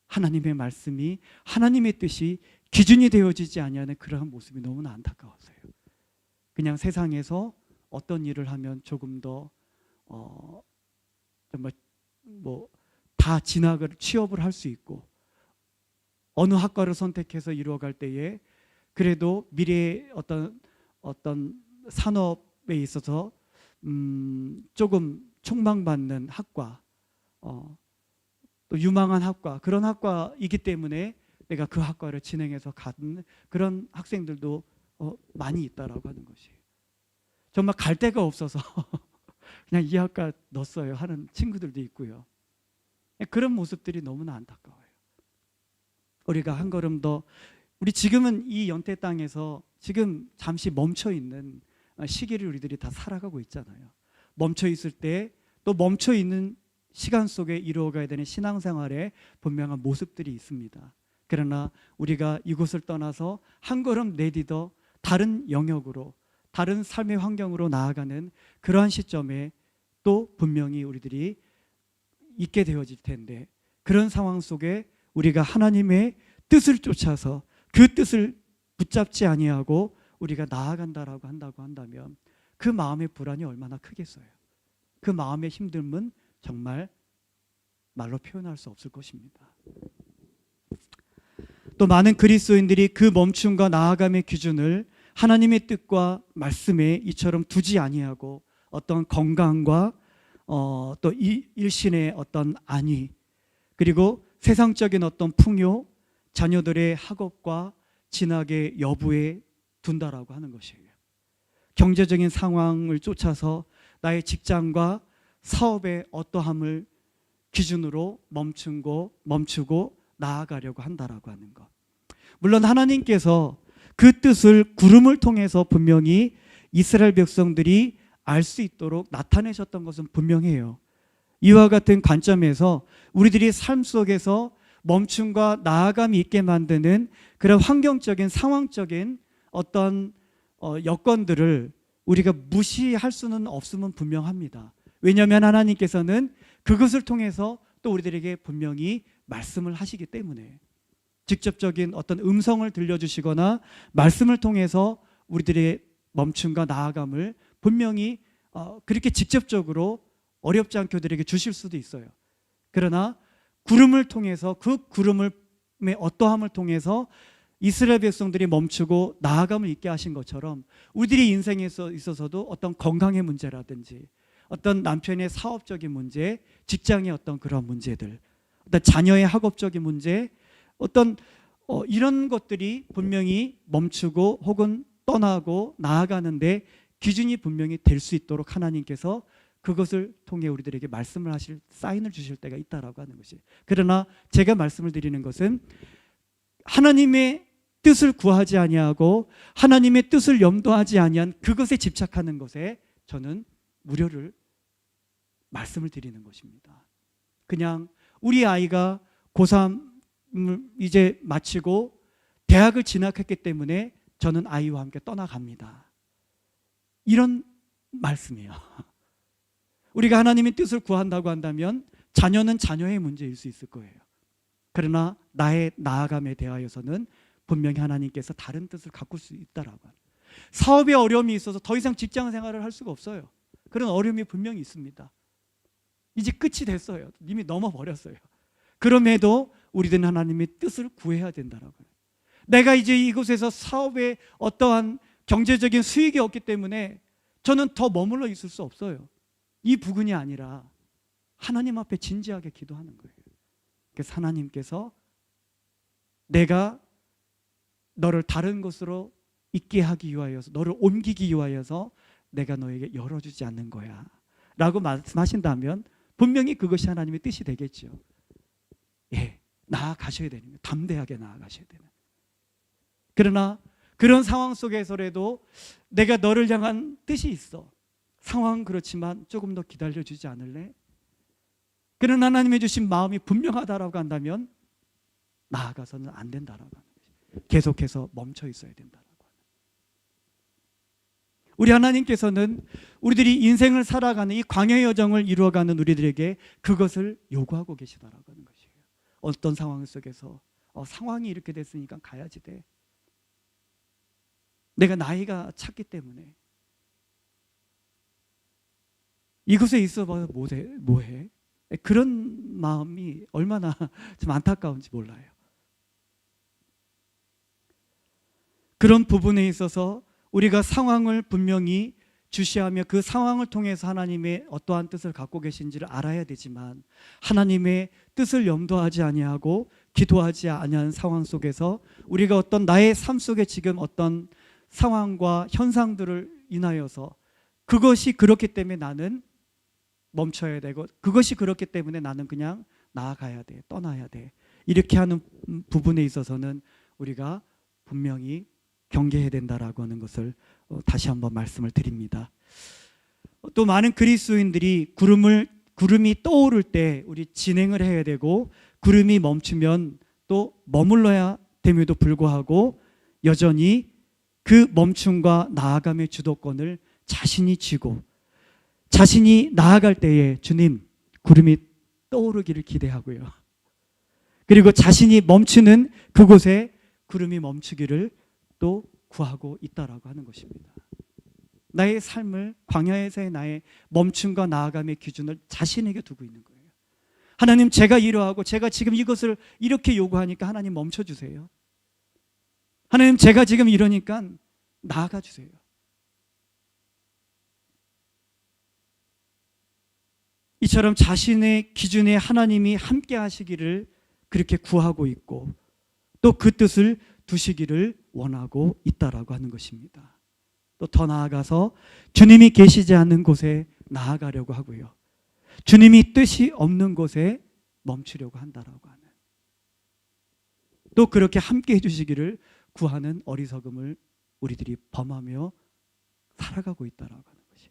하나님의 말씀이, 하나님의 뜻이 기준이 되어지지 아니하는 그러한 모습이 너무나 안타까웠어요. 그냥 세상에서 어떤 일을 하면 조금 더 정말 다 진학을, 취업을 할 수 있고, 어느 학과를 선택해서 이루어갈 때에 그래도 미래의 어떤 산업에 있어서 조금 촉망받는 학과, 또 유망한 학과, 그런 학과이기 때문에 내가 그 학과를 진행해서 가는 그런 학생들도 많이 있다라고 하는 것이에요. 정말 갈 데가 없어서 그냥 이 학과 넣었어요 하는 친구들도 있고요. 그런 모습들이 너무나 안타까워요. 우리가 한 걸음 더, 우리 지금은 이 연태 땅에서 지금 잠시 멈춰 있는 시기를 우리들이 다 살아가고 있잖아요. 멈춰 있을 때 또 멈춰 있는 시간 속에 이루어가야 되는 신앙생활에 분명한 모습들이 있습니다. 그러나 우리가 이곳을 떠나서 한 걸음 내디뎌 다른 영역으로, 다른 삶의 환경으로 나아가는 그러한 시점에 또 분명히 우리들이 있게 되어질 텐데, 그런 상황 속에 우리가 하나님의 뜻을 쫓아서 그 뜻을 붙잡지 아니하고 우리가 나아간다라고 한다면 그 마음의 불안이 얼마나 크겠어요. 그 마음의 힘듦은 정말 말로 표현할 수 없을 것입니다. 또 많은 그리스도인들이 그 멈춤과 나아감의 기준을 하나님의 뜻과 말씀에 이처럼 두지 아니하고 어떤 건강과 또 일신의 어떤 안위, 그리고 세상적인 어떤 풍요, 자녀들의 학업과 진학의 여부에 둔다라고 하는 것이에요. 경제적인 상황을 쫓아서 나의 직장과 사업의 어떠함을 기준으로 멈추고 나아가려고 한다라고 하는 것. 물론 하나님께서 그 뜻을 구름을 통해서 분명히 이스라엘 백성들이 알 수 있도록 나타내셨던 것은 분명해요. 이와 같은 관점에서 우리들이 삶 속에서 멈춤과 나아감이 있게 만드는 그런 환경적인, 상황적인 어떤 여건들을 우리가 무시할 수는 없음은 분명합니다. 왜냐하면 하나님께서는 그것을 통해서 또 우리들에게 분명히 말씀을 하시기 때문에, 직접적인 어떤 음성을 들려주시거나 말씀을 통해서 우리들의 멈춤과 나아감을 분명히 그렇게 직접적으로 어렵지 않게 우리들에게 주실 수도 있어요. 그러나 구름을 통해서, 그 구름의 어떠함을 통해서 이스라엘 백성들이 멈추고 나아감을 있게 하신 것처럼 우리들의 인생에 있어서도 어떤 건강의 문제라든지 어떤 남편의 사업적인 문제, 직장의 어떤 그런 문제들, 어떤 자녀의 학업적인 문제, 어떤 이런 것들이 분명히 멈추고 혹은 떠나고 나아가는데 기준이 분명히 될 수 있도록 하나님께서 그것을 통해 우리들에게 말씀을 하실, 사인을 주실 때가 있다라고 하는 것이. 그러나 제가 말씀을 드리는 것은 하나님의 뜻을 구하지 아니하고 하나님의 뜻을 염두하지 아니한 그것에 집착하는 것에 저는 무료를 말씀을 드리는 것입니다. 그냥 우리 아이가 고3을 이제 마치고 대학을 진학했기 때문에 저는 아이와 함께 떠나갑니다. 이런 말씀이에요. 우리가 하나님의 뜻을 구한다고 한다면 자녀는 자녀의 문제일 수 있을 거예요. 그러나 나의 나아감에 대하여서는 분명히 하나님께서 다른 뜻을 가꿀 수 있다라고 합니다. 사업에 어려움이 있어서 더 이상 직장 생활을 할 수가 없어요. 그런 어려움이 분명히 있습니다. 이제 끝이 됐어요. 이미 넘어버렸어요. 그럼에도 우리들은 하나님의 뜻을 구해야 된다라고 해요. 내가 이제 이곳에서 사업에 어떠한 경제적인 수익이 없기 때문에 저는 더 머물러 있을 수 없어요. 이 부분이 아니라 하나님 앞에 진지하게 기도하는 거예요. 그래서 하나님께서 내가 너를 다른 곳으로 있게 하기 위하여서, 너를 옮기기 위하여서 내가 너에게 열어주지 않는 거야 라고 말씀하신다면 분명히 그것이 하나님의 뜻이 되겠죠. 예, 나아가셔야 되는 거예요. 담대하게 나아가셔야 되는. 그러나 그런 상황 속에서라도 내가 너를 향한 뜻이 있어. 상황은 그렇지만 조금 더 기다려주지 않을래? 그런 하나님이 주신 마음이 분명하다라고 한다면 나아가서는 안 된다라고 하는 거죠. 계속해서 멈춰 있어야 된다라고 하는. 우리 하나님께서는 우리들이 인생을 살아가는 이 광야의 여정을 이루어가는 우리들에게 그것을 요구하고 계시다라고 하는 것이에요. 어떤 상황 속에서 상황이 이렇게 됐으니까 가야지 돼. 내가 나이가 찼기 때문에 이곳에 있어봐야 뭐해? 그런 마음이 얼마나 좀 안타까운지 몰라요. 그런 부분에 있어서 우리가 상황을 분명히 주시하며 그 상황을 통해서 하나님의 어떠한 뜻을 갖고 계신지를 알아야 되지만, 하나님의 뜻을 염두하지 아니하고 기도하지 아니하는 상황 속에서 우리가 어떤 나의 삶 속에 지금 어떤 상황과 현상들을 인하여서 그것이 그렇기 때문에 나는 멈춰야 되고, 그것이 그렇기 때문에 나는 그냥 나아가야 돼, 떠나야 돼, 이렇게 하는 부분에 있어서는 우리가 분명히 경계해야 된다라고 하는 것을 다시 한번 말씀을 드립니다. 또 많은 그리스도인들이 구름이 떠오를 때 우리 진행을 해야 되고, 구름이 멈추면 또 머물러야 됨에도 불구하고 여전히 그 멈춤과 나아감의 주도권을 자신이 쥐고, 자신이 나아갈 때에 주님, 구름이 떠오르기를 기대하고요, 그리고 자신이 멈추는 그곳에 구름이 멈추기를 또 구하고 있다라고 하는 것입니다. 나의 삶을, 광야에서의 나의 멈춤과 나아감의 기준을 자신에게 두고 있는 거예요. 하나님, 제가 이러하고 제가 지금 이것을 이렇게 요구하니까 하나님 멈춰주세요. 하나님, 제가 지금 이러니까 나아가 주세요. 이처럼 자신의 기준에 하나님이 함께 하시기를 그렇게 구하고 있고, 또 그 뜻을 두시기를 원하고 있다라고 하는 것입니다. 또 더 나아가서 주님이 계시지 않는 곳에 나아가려고 하고요, 주님이 뜻이 없는 곳에 멈추려고 한다라고 하는, 또 그렇게 함께 해주시기를 구하는 어리석음을 우리들이 범하며 살아가고 있다라고 하는 것이,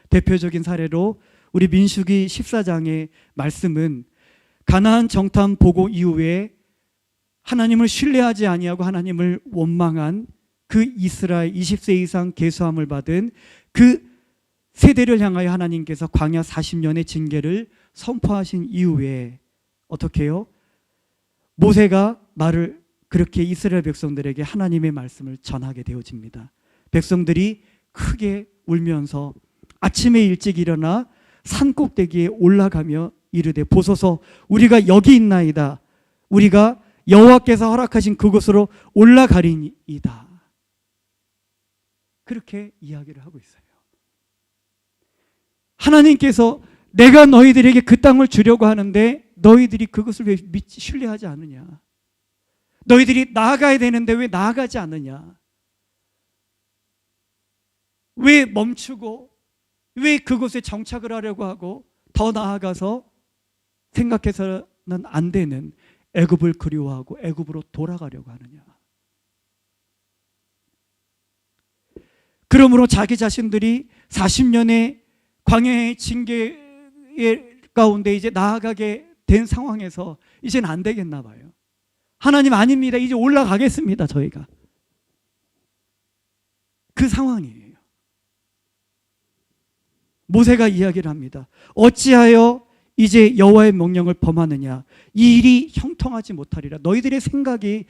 대표적인 사례로 우리 민수기 14장의 말씀은 가나안 정탐 보고 이후에 하나님을 신뢰하지 아니하고 하나님을 원망한 그 이스라엘 20세 이상 계수함을 받은 그 세대를 향하여 하나님께서 광야 40년의 징계를 선포하신 이후에 어떻게 해요? 모세가 말을 그렇게 이스라엘 백성들에게 하나님의 말씀을 전하게 되어집니다. 백성들이 크게 울면서 아침에 일찍 일어나 산 꼭대기에 올라가며 이르되, 보소서, 우리가 여기 있나이다. 우리가 여호와께서 허락하신 그곳으로 올라가리이다. 그렇게 이야기를 하고 있어요. 하나님께서 내가 너희들에게 그 땅을 주려고 하는데 너희들이 그것을 왜 신뢰하지 않느냐? 너희들이 나아가야 되는데 왜 나아가지 않느냐? 왜 멈추고 왜 그곳에 정착을 하려고 하고 더 나아가서 생각해서는 안 되는 애굽을 그리워하고 애굽으로 돌아가려고 하느냐? 그러므로 자기 자신들이 40년의 광야의 징계 가운데 이제 나아가게 된 상황에서 이제는 안 되겠나 봐요. 하나님, 아닙니다. 이제 올라가겠습니다. 저희가. 그 상황이에요. 모세가 이야기를 합니다. 어찌하여 이제 여호와의 명령을 범하느냐? 이 일이 형통하지 못하리라. 너희들의 생각이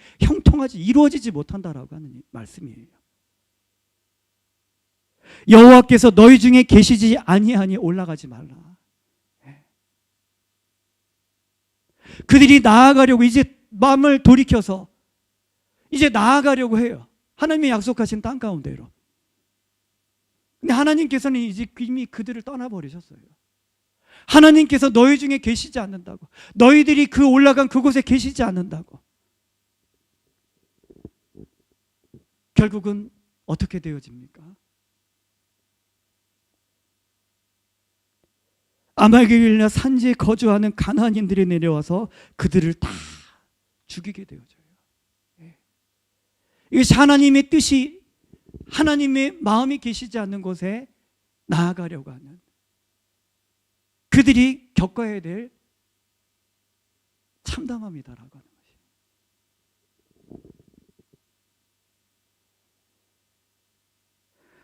이루어지지 못한다라고 하는 말씀이에요. 여호와께서 너희 중에 계시지 아니하니 올라가지 말라. 그들이 나아가려고 이제 마음을 돌이켜서 이제 나아가려고 해요. 하나님이 약속하신 땅 가운데로. 근데 하나님께서는 이제 이미 그들을 떠나버리셨어요. 하나님께서 너희 중에 계시지 않는다고, 너희들이 그 올라간 그곳에 계시지 않는다고. 결국은 어떻게 되어집니까? 아말렉이나 산지에 거주하는 가나안인들이 내려와서 그들을 다 죽이게 되어져요. 이것이 하나님의 뜻이, 하나님의 마음이 계시지 않는 곳에 나아가려고 하는 그들이 겪어야 될 참담함이다라고 하는 것이.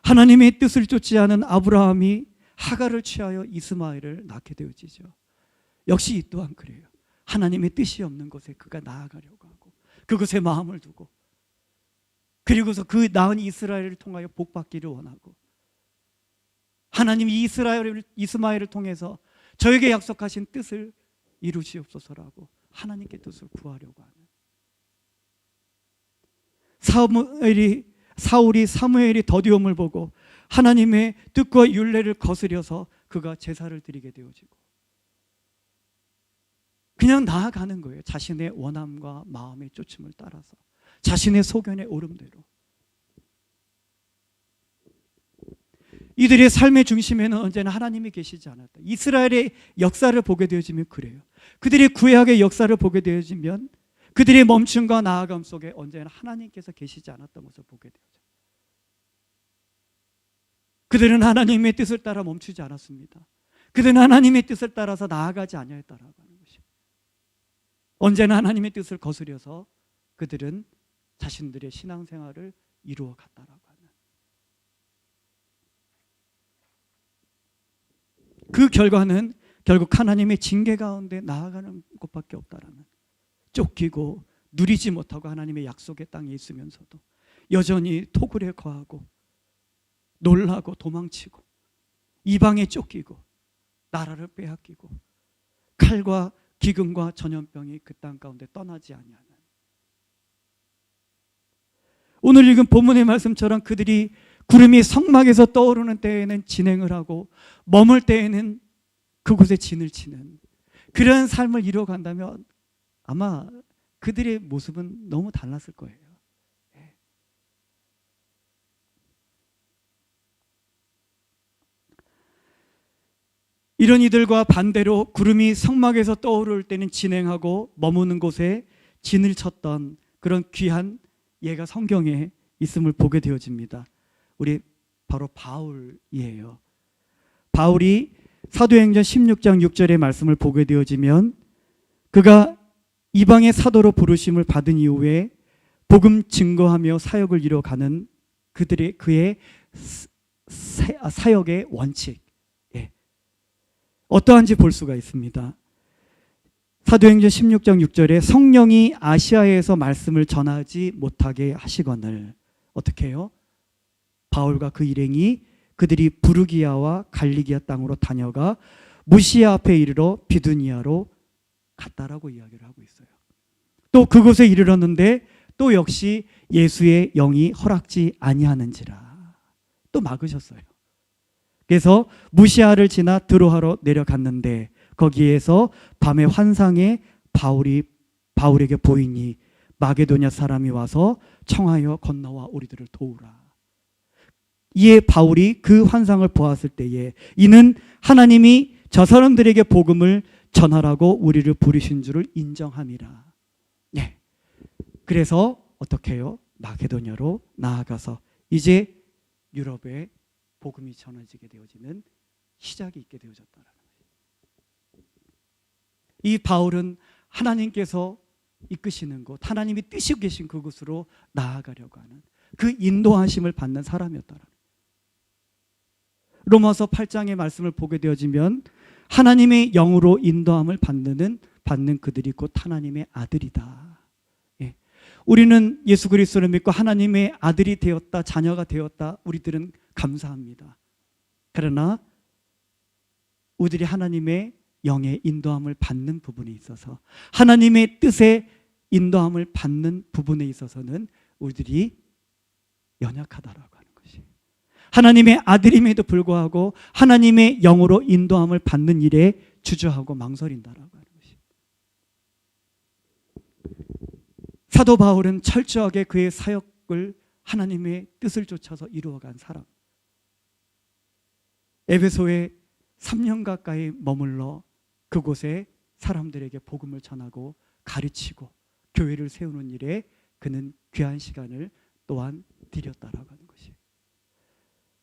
하나님의 뜻을 쫓지 않은 아브라함이 하갈을 취하여 이스마엘을 낳게 되어지죠. 역시 이 또한 그래요. 하나님의 뜻이 없는 곳에 그가 나아가려고 하고 그곳에 마음을 두고 그리고서 그 낳은 이스라엘을 통하여 복받기를 원하고 하나님이 이스마엘을 통해서 저에게 약속하신 뜻을 이루시옵소서라고 하나님께 뜻을 구하려고 하는 사울이 사무엘이 더디움을 보고 하나님의 뜻과 율례를 거스려서 그가 제사를 드리게 되어지고 그냥 나아가는 거예요. 자신의 원함과 마음의 쫓음을 따라서 자신의 소견의 오름대로. 이들의 삶의 중심에는 언제나 하나님이 계시지 않았다. 이스라엘의 역사를 보게 되어지면 그래요. 그들의 구약의 역사를 보게 되어지면 그들의 멈춤과 나아감 속에 언제나 하나님께서 계시지 않았던 것을 보게 되죠. 그들은 하나님의 뜻을 따라 멈추지 않았습니다. 그들은 하나님의 뜻을 따라서 나아가지 아니하였다라고 하는 것이죠. 언제나 하나님의 뜻을 거스려서 그들은 자신들의 신앙생활을 이루어 갔다라고 하는 그 결과는 결국 하나님의 징계 가운데 나아가는 것밖에 없다라는, 쫓기고 누리지 못하고 하나님의 약속의 땅에 있으면서도 여전히 토굴에 거하고 놀라고 도망치고 이방에 쫓기고 나라를 빼앗기고 칼과 기근과 전염병이 그 땅 가운데 떠나지 아니하는, 오늘 읽은 본문의 말씀처럼 그들이 구름이 성막에서 떠오르는 때에는 진행을 하고 머물 때에는 그곳에 진을 치는 그런 삶을 이루어간다면 아마 그들의 모습은 너무 달랐을 거예요. 이런 이들과 반대로 구름이 성막에서 떠오를 때는 진행하고 머무는 곳에 진을 쳤던 그런 귀한 예가 성경에 있음을 보게 되어집니다. 우리 바로 바울이에요. 바울이 사도행전 16장 6절의 말씀을 보게 되어지면 그가 이방의 사도로 부르심을 받은 이후에 복음 증거하며 사역을 이뤄가는 그의 사역의 원칙, 어떠한지 볼 수가 있습니다. 사도행전 16장 6절에 성령이 아시아에서 말씀을 전하지 못하게 하시거늘, 어떻게 해요? 바울과 그 일행이 그들이 부르기아와 갈리기아 땅으로 다녀가 무시아 앞에 이르러 비두니아로 갔다라고 이야기를 하고 있어요. 또 그곳에 이르렀는데 또 역시 예수의 영이 허락지 아니하는지라 또 막으셨어요. 그래서 무시아를 지나 드로아로 내려갔는데 거기에서 밤의 환상에 바울에게 보이니 마게도냐 사람이 와서 청하여 건너와 우리들을 도우라. 이에 바울이 그 환상을 보았을 때에 이는 하나님이 저 사람들에게 복음을 전하라고 우리를 부르신 줄을 인정함이라. 네. 그래서 어떻게 해요? 마게도냐로 나아가서 이제 유럽에 복음이 전해지게 되어지는 시작이 있게 되어졌다라는 거예요. 이 바울은 하나님께서 이끄시는 곳, 하나님이 뜻이 계신 그곳으로 나아가려고 하는 그 인도하심을 받는 사람이었다라는 거예요. 로마서 8장의 말씀을 보게 되어지면 하나님의 영으로 인도함을 받는 그들이 곧 하나님의 아들이다. 우리는 예수 그리스도를 믿고 하나님의 아들이 되었다, 자녀가 되었다, 우리들은 감사합니다. 그러나 우리들이 하나님의 영의 인도함을 받는 부분에 있어서, 하나님의 뜻의 인도함을 받는 부분에 있어서는 우리들이 연약하다라고 하는 것이, 하나님의 아들임에도 불구하고 하나님의 영으로 인도함을 받는 일에 주저하고 망설인다라고 하는 것이. 사도 바울은 철저하게 그의 사역을 하나님의 뜻을 쫓아서 이루어간 사람. 에베소에 3년 가까이 머물러 그곳에 사람들에게 복음을 전하고 가르치고 교회를 세우는 일에 그는 귀한 시간을 또한 들였다라고 하는 것이,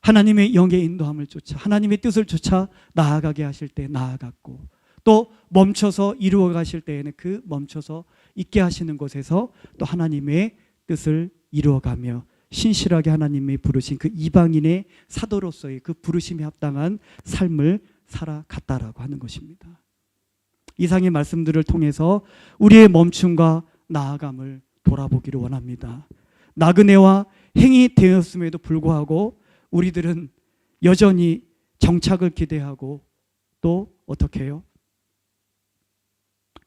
하나님의 영의 인도함을 쫓아 하나님의 뜻을 쫓아 나아가게 하실 때 나아갔고, 또 멈춰서 이루어 가실 때에는 그 멈춰서 있게 하시는 곳에서 또 하나님의 뜻을 이루어가며 신실하게 하나님이 부르신 그 이방인의 사도로서의 그 부르심에 합당한 삶을 살아갔다라고 하는 것입니다. 이상의 말씀들을 통해서 우리의 멈춤과 나아감을 돌아보기를 원합니다. 나그네와 행이 되었음에도 불구하고 우리들은 여전히 정착을 기대하고 또 어떻게 해요?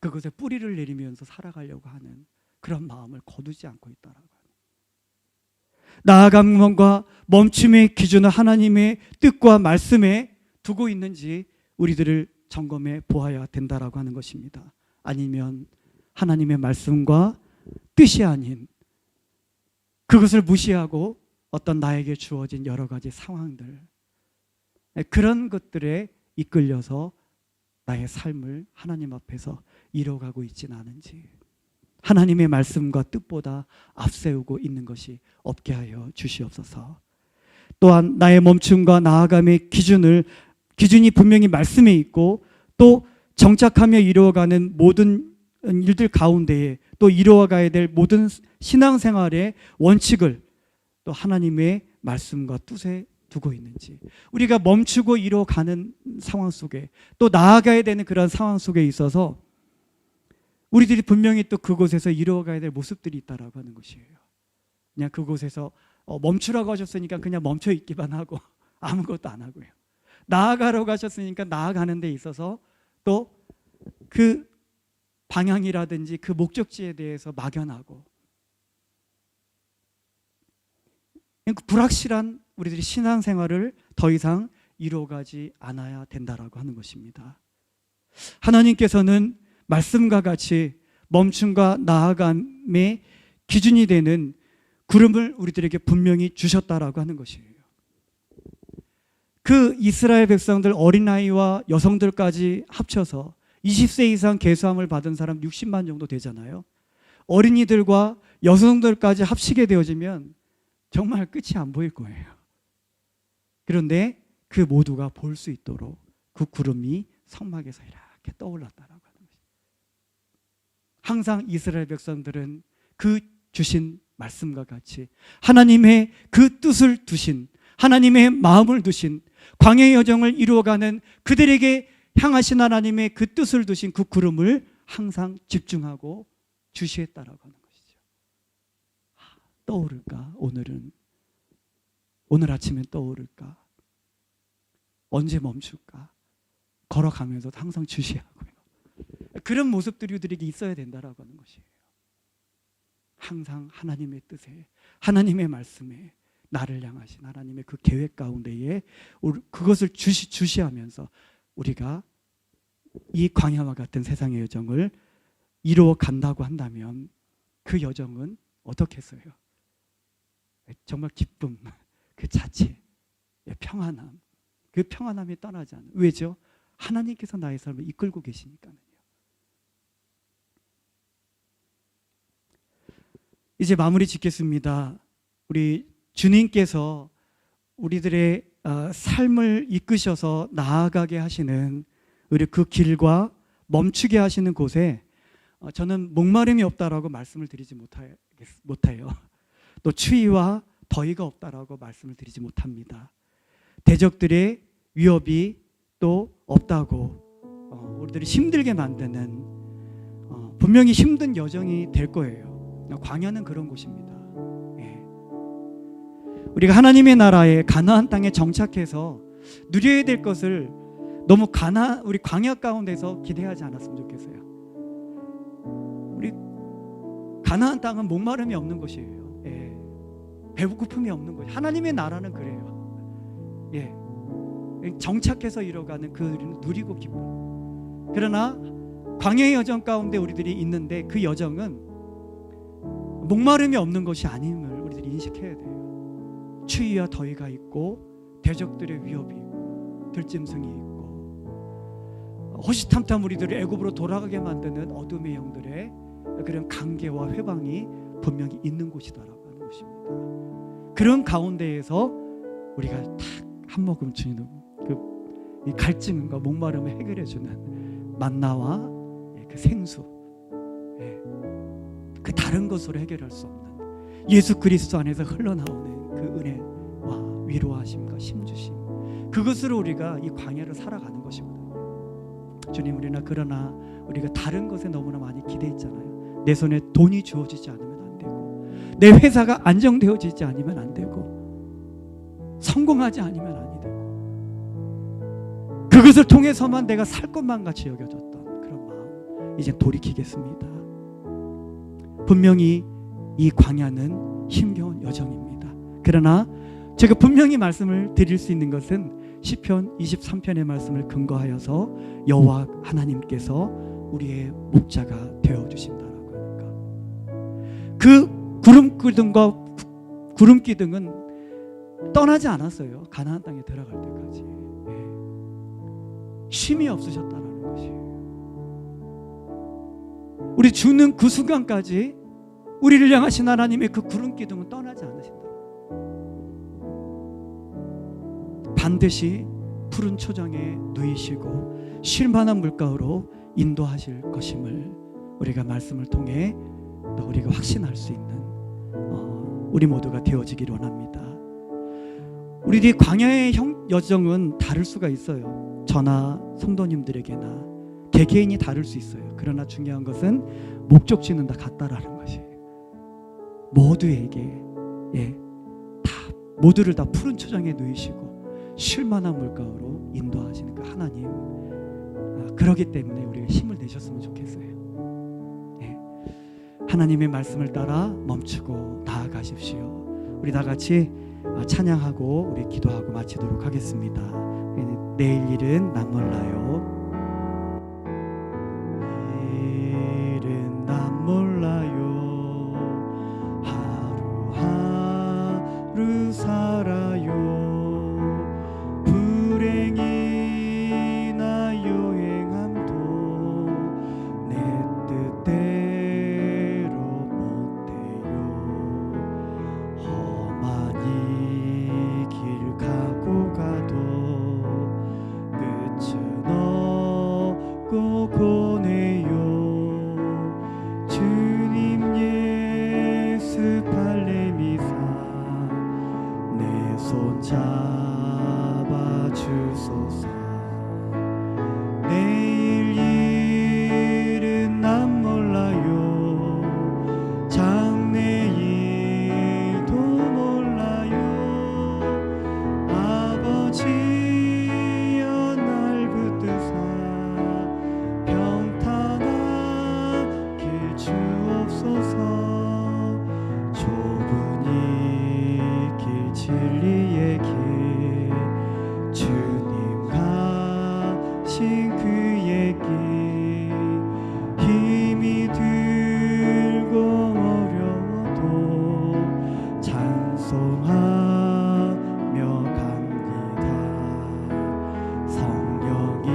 그것에 뿌리를 내리면서 살아가려고 하는 그런 마음을 거두지 않고 있다라고 합니다. 나아감과 멈춤의 기준을 하나님의 뜻과 말씀에 두고 있는지 우리들을 점검해 보아야 된다라고 하는 것입니다. 아니면 하나님의 말씀과 뜻이 아닌 그것을 무시하고 어떤 나에게 주어진 여러 가지 상황들, 그런 것들에 이끌려서 나의 삶을 하나님 앞에서 이뤄가고 있지는 않은지, 하나님의 말씀과 뜻보다 앞세우고 있는 것이 없게 하여 주시옵소서. 또한 나의 멈춤과 나아감의 기준이 분명히 말씀에 있고 또 정착하며 이루어가는 모든 일들 가운데에 또 이루어가야 될 모든 신앙생활의 원칙을 또 하나님의 말씀과 뜻에 두고 있는지, 우리가 멈추고 이루어가는 상황 속에 또 나아가야 되는 그런 상황 속에 있어서 우리들이 분명히 또 그곳에서 이루어가야 될 모습들이 있다라고 하는 것이에요. 그냥 그곳에서 멈추라고 하셨으니까 그냥 멈춰 있기만 하고 아무것도 안 하고요. 나아가라고 하셨으니까 나아가는 데 있어서 또 그 방향이라든지 그 목적지에 대해서 막연하고 불확실한 우리들이 신앙생활을 더 이상 이루어가지 않아야 된다라고 하는 것입니다. 하나님께서는 말씀과 같이 멈춤과 나아감의 기준이 되는 구름을 우리들에게 분명히 주셨다라고 하는 것이에요. 그 이스라엘 백성들 어린아이와 여성들까지 합쳐서 20세 이상 계수함을 받은 사람 60만 정도 되잖아요. 어린이들과 여성들까지 합치게 되어지면 정말 끝이 안 보일 거예요. 그런데 그 모두가 볼 수 있도록 그 구름이 성막에서 이렇게 떠올랐다라고 하는 것입니다. 항상 이스라엘 백성들은 그 주신 말씀과 같이 하나님의 그 뜻을 두신, 하나님의 마음을 두신 광야의 여정을 이루어가는 그들에게 향하신 하나님의 그 뜻을 두신 그 구름을 항상 집중하고 주시했다라고 하는 것이죠. 떠오를까? 오늘 아침에 떠오를까? 언제 멈출까? 걸어가면서 항상 주시하고요. 그런 모습들이 우리에게 있어야 된다라고 하는 것이에요. 항상 하나님의 뜻에, 하나님의 말씀에 나를 향하신 하나님의 그 계획 가운데에 그것을 주시하면서 우리가 이 광야와 같은 세상의 여정을 이루어 간다고 한다면 그 여정은 어떻겠어요? 정말 기쁨 그 자체, 평안함, 그 평안함이 떠나지 않는. 왜죠? 하나님께서 나의 삶을 이끌고 계시니까요. 이제 마무리 짓겠습니다. 우리 주님께서 우리들의 삶을 이끄셔서 나아가게 하시는 우리 그 길과 멈추게 하시는 곳에 저는 목마름이 없다라고 말씀을 드리지 못해요. 또 추위와 더위가 없다라고 말씀을 드리지 못합니다. 대적들의 위협이 또 없다고 우리들이 힘들게 만드는 분명히 힘든 여정이 될 거예요. 광야는 그런 곳입니다. 우리가 하나님의 나라에 가나안 땅에 정착해서 누려야 될 것을 너무 우리 광야 가운데서 기대하지 않았으면 좋겠어요. 우리 가나안 땅은 목마름이 없는 곳이에요. 배고픔이 없는 곳. 하나님의 나라는 그래요. 정착해서 이뤄가는 그 누리고 기쁨. 그러나 광야의 여정 가운데 우리들이 있는데 그 여정은 목마름이 없는 것이 아님을 우리들이 인식해야 돼요. 추위와 더위가 있고 대적들의 위협이 있고 들짐승이 있고 호시탐탐 우리들을 애굽으로 돌아가게 만드는 어둠의 영들의 그런 간계와 회방이 분명히 있는 곳이다라고 하는 것입니다. 그런 가운데에서 우리가 딱 한 모금 주는 이 갈증과 목마름을 해결해주는 만나와 그 생수, 그 다른 것으로 해결할 수 없는 예수 그리스도 안에서 흘러나오는 그 은혜와 위로하심과 힘주심, 그것으로 우리가 이 광야를 살아가는 것이거든요. 주님, 그러나 우리가 다른 것에 너무나 많이 기대했잖아요. 내 손에 돈이 주어지지 않으면 안 되고, 내 회사가 안정되어지지 않으면 안 되고, 성공하지 않으면 아니 되고, 그것을 통해서만 내가 살 것만 같이 여겨졌던 그런 마음, 이제 돌이키겠습니다. 분명히 이 광야는 힘겨운 여정입니다. 그러나 제가 분명히 말씀을 드릴 수 있는 것은 시편 23편의 말씀을 근거하여서 여호와 하나님께서 우리의 목자가 되어주신다라고 하니까, 그 구름 기둥은 떠나지 않았어요. 가나안 땅에 들어갈 때까지. 쉼이 없으셨다라는 것이에요. 우리 죽는 그 순간까지 우리를 향하신 하나님의 그 구름 기둥은 떠나지 않으신다. 반드시 푸른 초장에 누이시고 쉴 만한 물가로 인도하실 것임을 우리가 말씀을 통해 또 우리가 확신할 수 있는 우리 모두가 되어지기를 원합니다. 우리들이 광야의 여정은 다를 수가 있어요. 저나 성도님들에게나 개개인이 다를 수 있어요. 그러나 중요한 것은 목적지는 다 같다라는 것이에요. 모두에게 모두를 다 푸른 초장에 누이시고 쉴만한 물가로 인도하시는 그 하나님, 그러기 때문에 우리가 힘을 내셨으면 좋겠어요. 하나님의 말씀을 따라 멈추고 나아가십시오. 우리 다 같이 찬양하고 우리 기도하고 마치도록 하겠습니다. 내일 일은 남 몰라요. 내일은 남 몰라요. 하루하루 살아요. 불행이나 여행함도 내 뜻대로 못해요. 험한 이 길 가고 가도 끝은 없고 고네요. 주님 예수 발레미사 내 손 잡아주소서. 내일 일은 난 몰라요. 장래일도 몰라요. 아버지여 날 붙드사 평탄하게 주옵소서. 좁은 이 길 진리의 길 주님 가신 그의 길 힘이 들고 어려워도 찬송하며 갑니다. 성령이여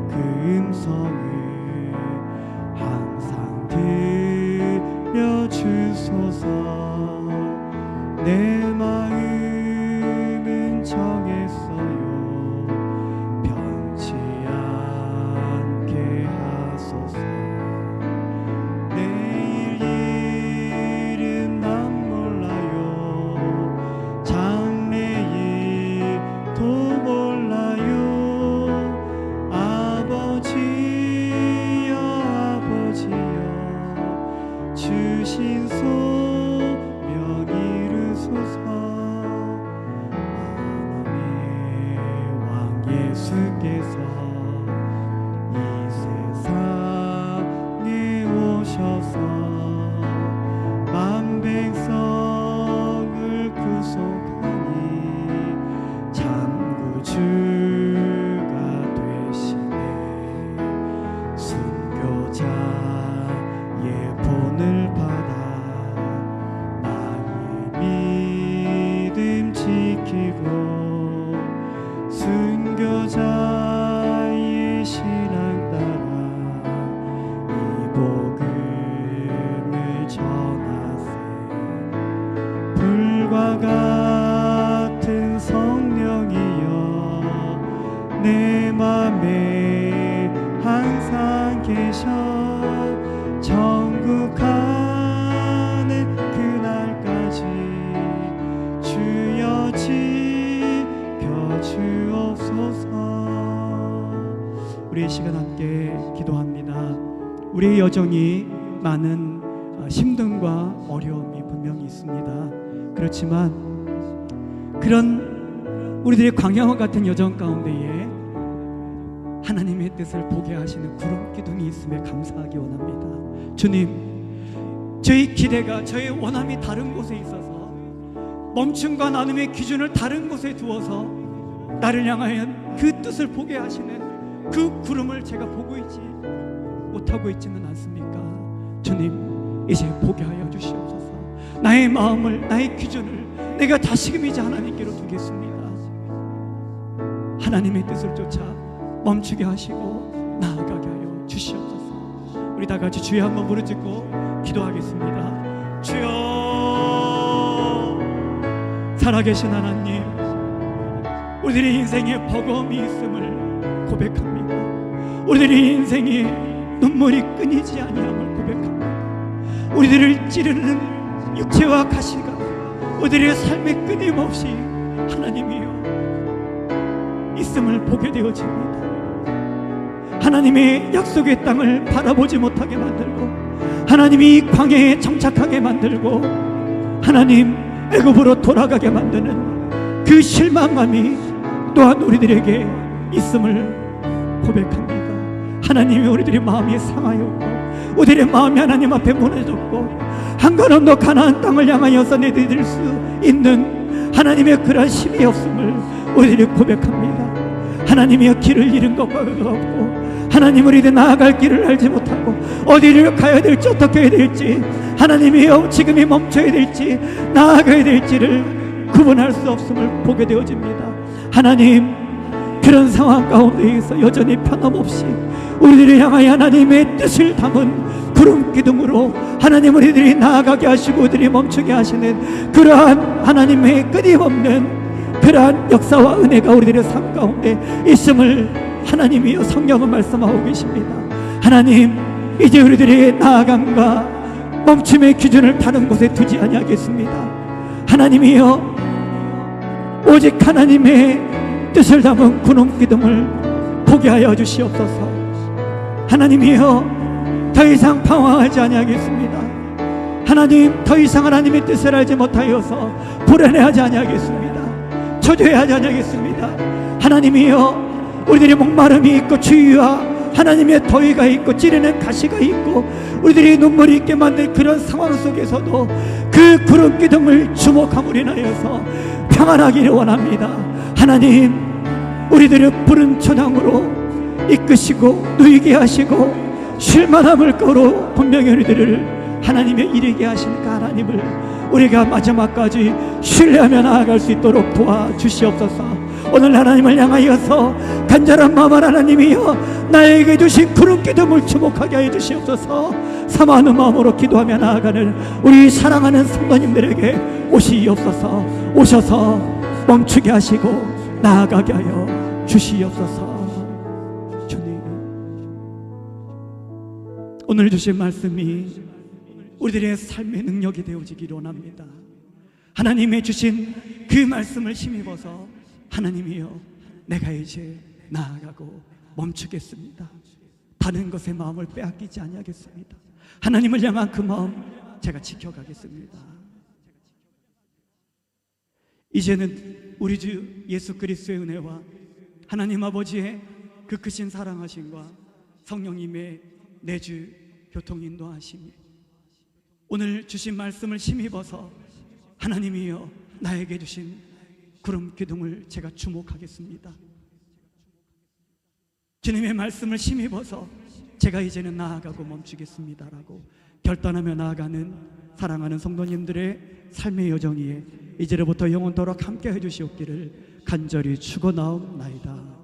그 음성을 항상 들려주소서. 내 마음은 정했어요. 변치 않게 하소서. 내일 일은 난 몰라요. 장래일도 몰라요. 아버지 우리의 시간 함께 기도합니다. 우리의 여정이 많은 힘듦과 어려움이 분명히 있습니다. 그렇지만 그런 우리들의 광야와 같은 여정 가운데에 하나님의 뜻을 보게 하시는 구름 기둥이 있음에 감사하기 원합니다. 주님, 저희 기대가, 저희 원함이 다른 곳에 있어서 멈춤과 나눔의 기준을 다른 곳에 두어서 나를 향하여 그 뜻을 보게 하시는 그 구름을 제가 보고 있지 못하고 있지는 않습니까? 주님, 이제 보게 하여 주시옵소서. 나의 마음을, 나의 기준을 내가 다시금 이제 하나님께로 두겠습니다. 하나님의 뜻을 쫓아 멈추게 하시고 나아가게 하여 주시옵소서. 우리 다 같이 주여 한번 부르짖고 기도하겠습니다. 주여, 살아계신 하나님, 우리들의 인생에 버거움이 있음을 고백합니다. 우리들의 인생에 눈물이 끊이지 아니함을 고백합니다. 우리들을 찌르는 육체와 가시가 우리들의 삶에 끊임없이 하나님이여 있음을 보게 되어집니다. 하나님의 약속의 땅을 바라보지 못하게 만들고, 하나님이 광야에 정착하게 만들고, 하나님 애굽으로 돌아가게 만드는 그 실망감이 또한 우리들에게 있음을 고백합니다. 하나님이 우리들의 마음이 상하였고, 우리들의 마음이 하나님 앞에 무너졌고, 한 걸음도 가나안 땅을 향하여서 내디딜 수 있는 하나님의 그런 힘이 없음을 우리들이 고백합니다. 하나님이여, 길을 잃은 것과 없고, 하나님 우리들 나아갈 길을 알지 못하고 어디를 가야 될지 어떻게 해야 될지, 하나님이여 지금이 멈춰야 될지 나아가야 될지를 구분할 수 없음을 보게 되어집니다. 하나님, 그런 상황 가운데에서 여전히 편함없이 우리들을 향하여 하나님의 뜻을 담은 구름 기둥으로 하나님 우리들이 나아가게 하시고 우리들이 멈추게 하시는 그러한 하나님의 끊임없는 그러한 역사와 은혜가 우리들의 삶 가운데 있음을 하나님이여 성경은 말씀하고 계십니다. 하나님, 이제 우리들의 나아감과 멈춤의 기준을 다른 곳에 두지 아니하겠습니다. 하나님이여, 오직 하나님의 뜻을 담은 구름 기둥을 보게 하여 주시옵소서. 하나님이여, 더 이상 방황하지 아니하겠습니다. 하나님, 더 이상 하나님의 뜻을 알지 못하여서 불안해하지 아니하겠습니다. 초조해하지 아니하겠습니다. 하나님이여, 우리들의 목마름이 있고 추위와 하나님의 더위가 있고 찌르는 가시가 있고 우리들이 눈물이 있게 만든 그런 상황 속에서도 그 구름 기둥을 주목함으로 인하여서 평안하기를 원합니다. 하나님, 우리들을 푸른 초장으로 이끄시고 누이게 하시고 쉴만함을 거로 분명히 우리들을 하나님의 이르게 하시는 그 하나님을 우리가 마지막까지 신뢰하며 나아갈 수 있도록 도와주시옵소서. 오늘 하나님을 향하여서 간절한 마음을 하나님이여 나에게 주신 구름 기둥을 주목하게 하여 주시옵소서. 사모하는 마음으로 기도하며 나아가는 우리 사랑하는 성도님들에게 오시옵소서. 오셔서 멈추게 하시고 나아가게 하여 주시옵소서. 주님, 오늘 주신 말씀이 우리들의 삶의 능력이 되어지기를 원합니다. 하나님의 주신 그 말씀을 힘입어서 하나님이여, 내가 이제 나아가고 멈추겠습니다. 다른 것에 마음을 빼앗기지 아니하겠습니다. 하나님을 향한 그 마음 제가 지켜가겠습니다. 이제는 우리 주 예수 그리스도의 은혜와 하나님 아버지의 그 크신 사랑하심과 성령님의 내주 교통 인도하심이 오늘 주신 말씀을 힘입어서 하나님이여, 나에게 주신 구름 기둥을 제가 주목하겠습니다. 주님의 말씀을 힘입어서 제가 이제는 나아가고 멈추겠습니다라고 결단하며 나아가는 사랑하는 성도님들의 삶의 여정이에 이제로부터 영원토록 함께 해주시옵기를 간절히 축원하옵나이다.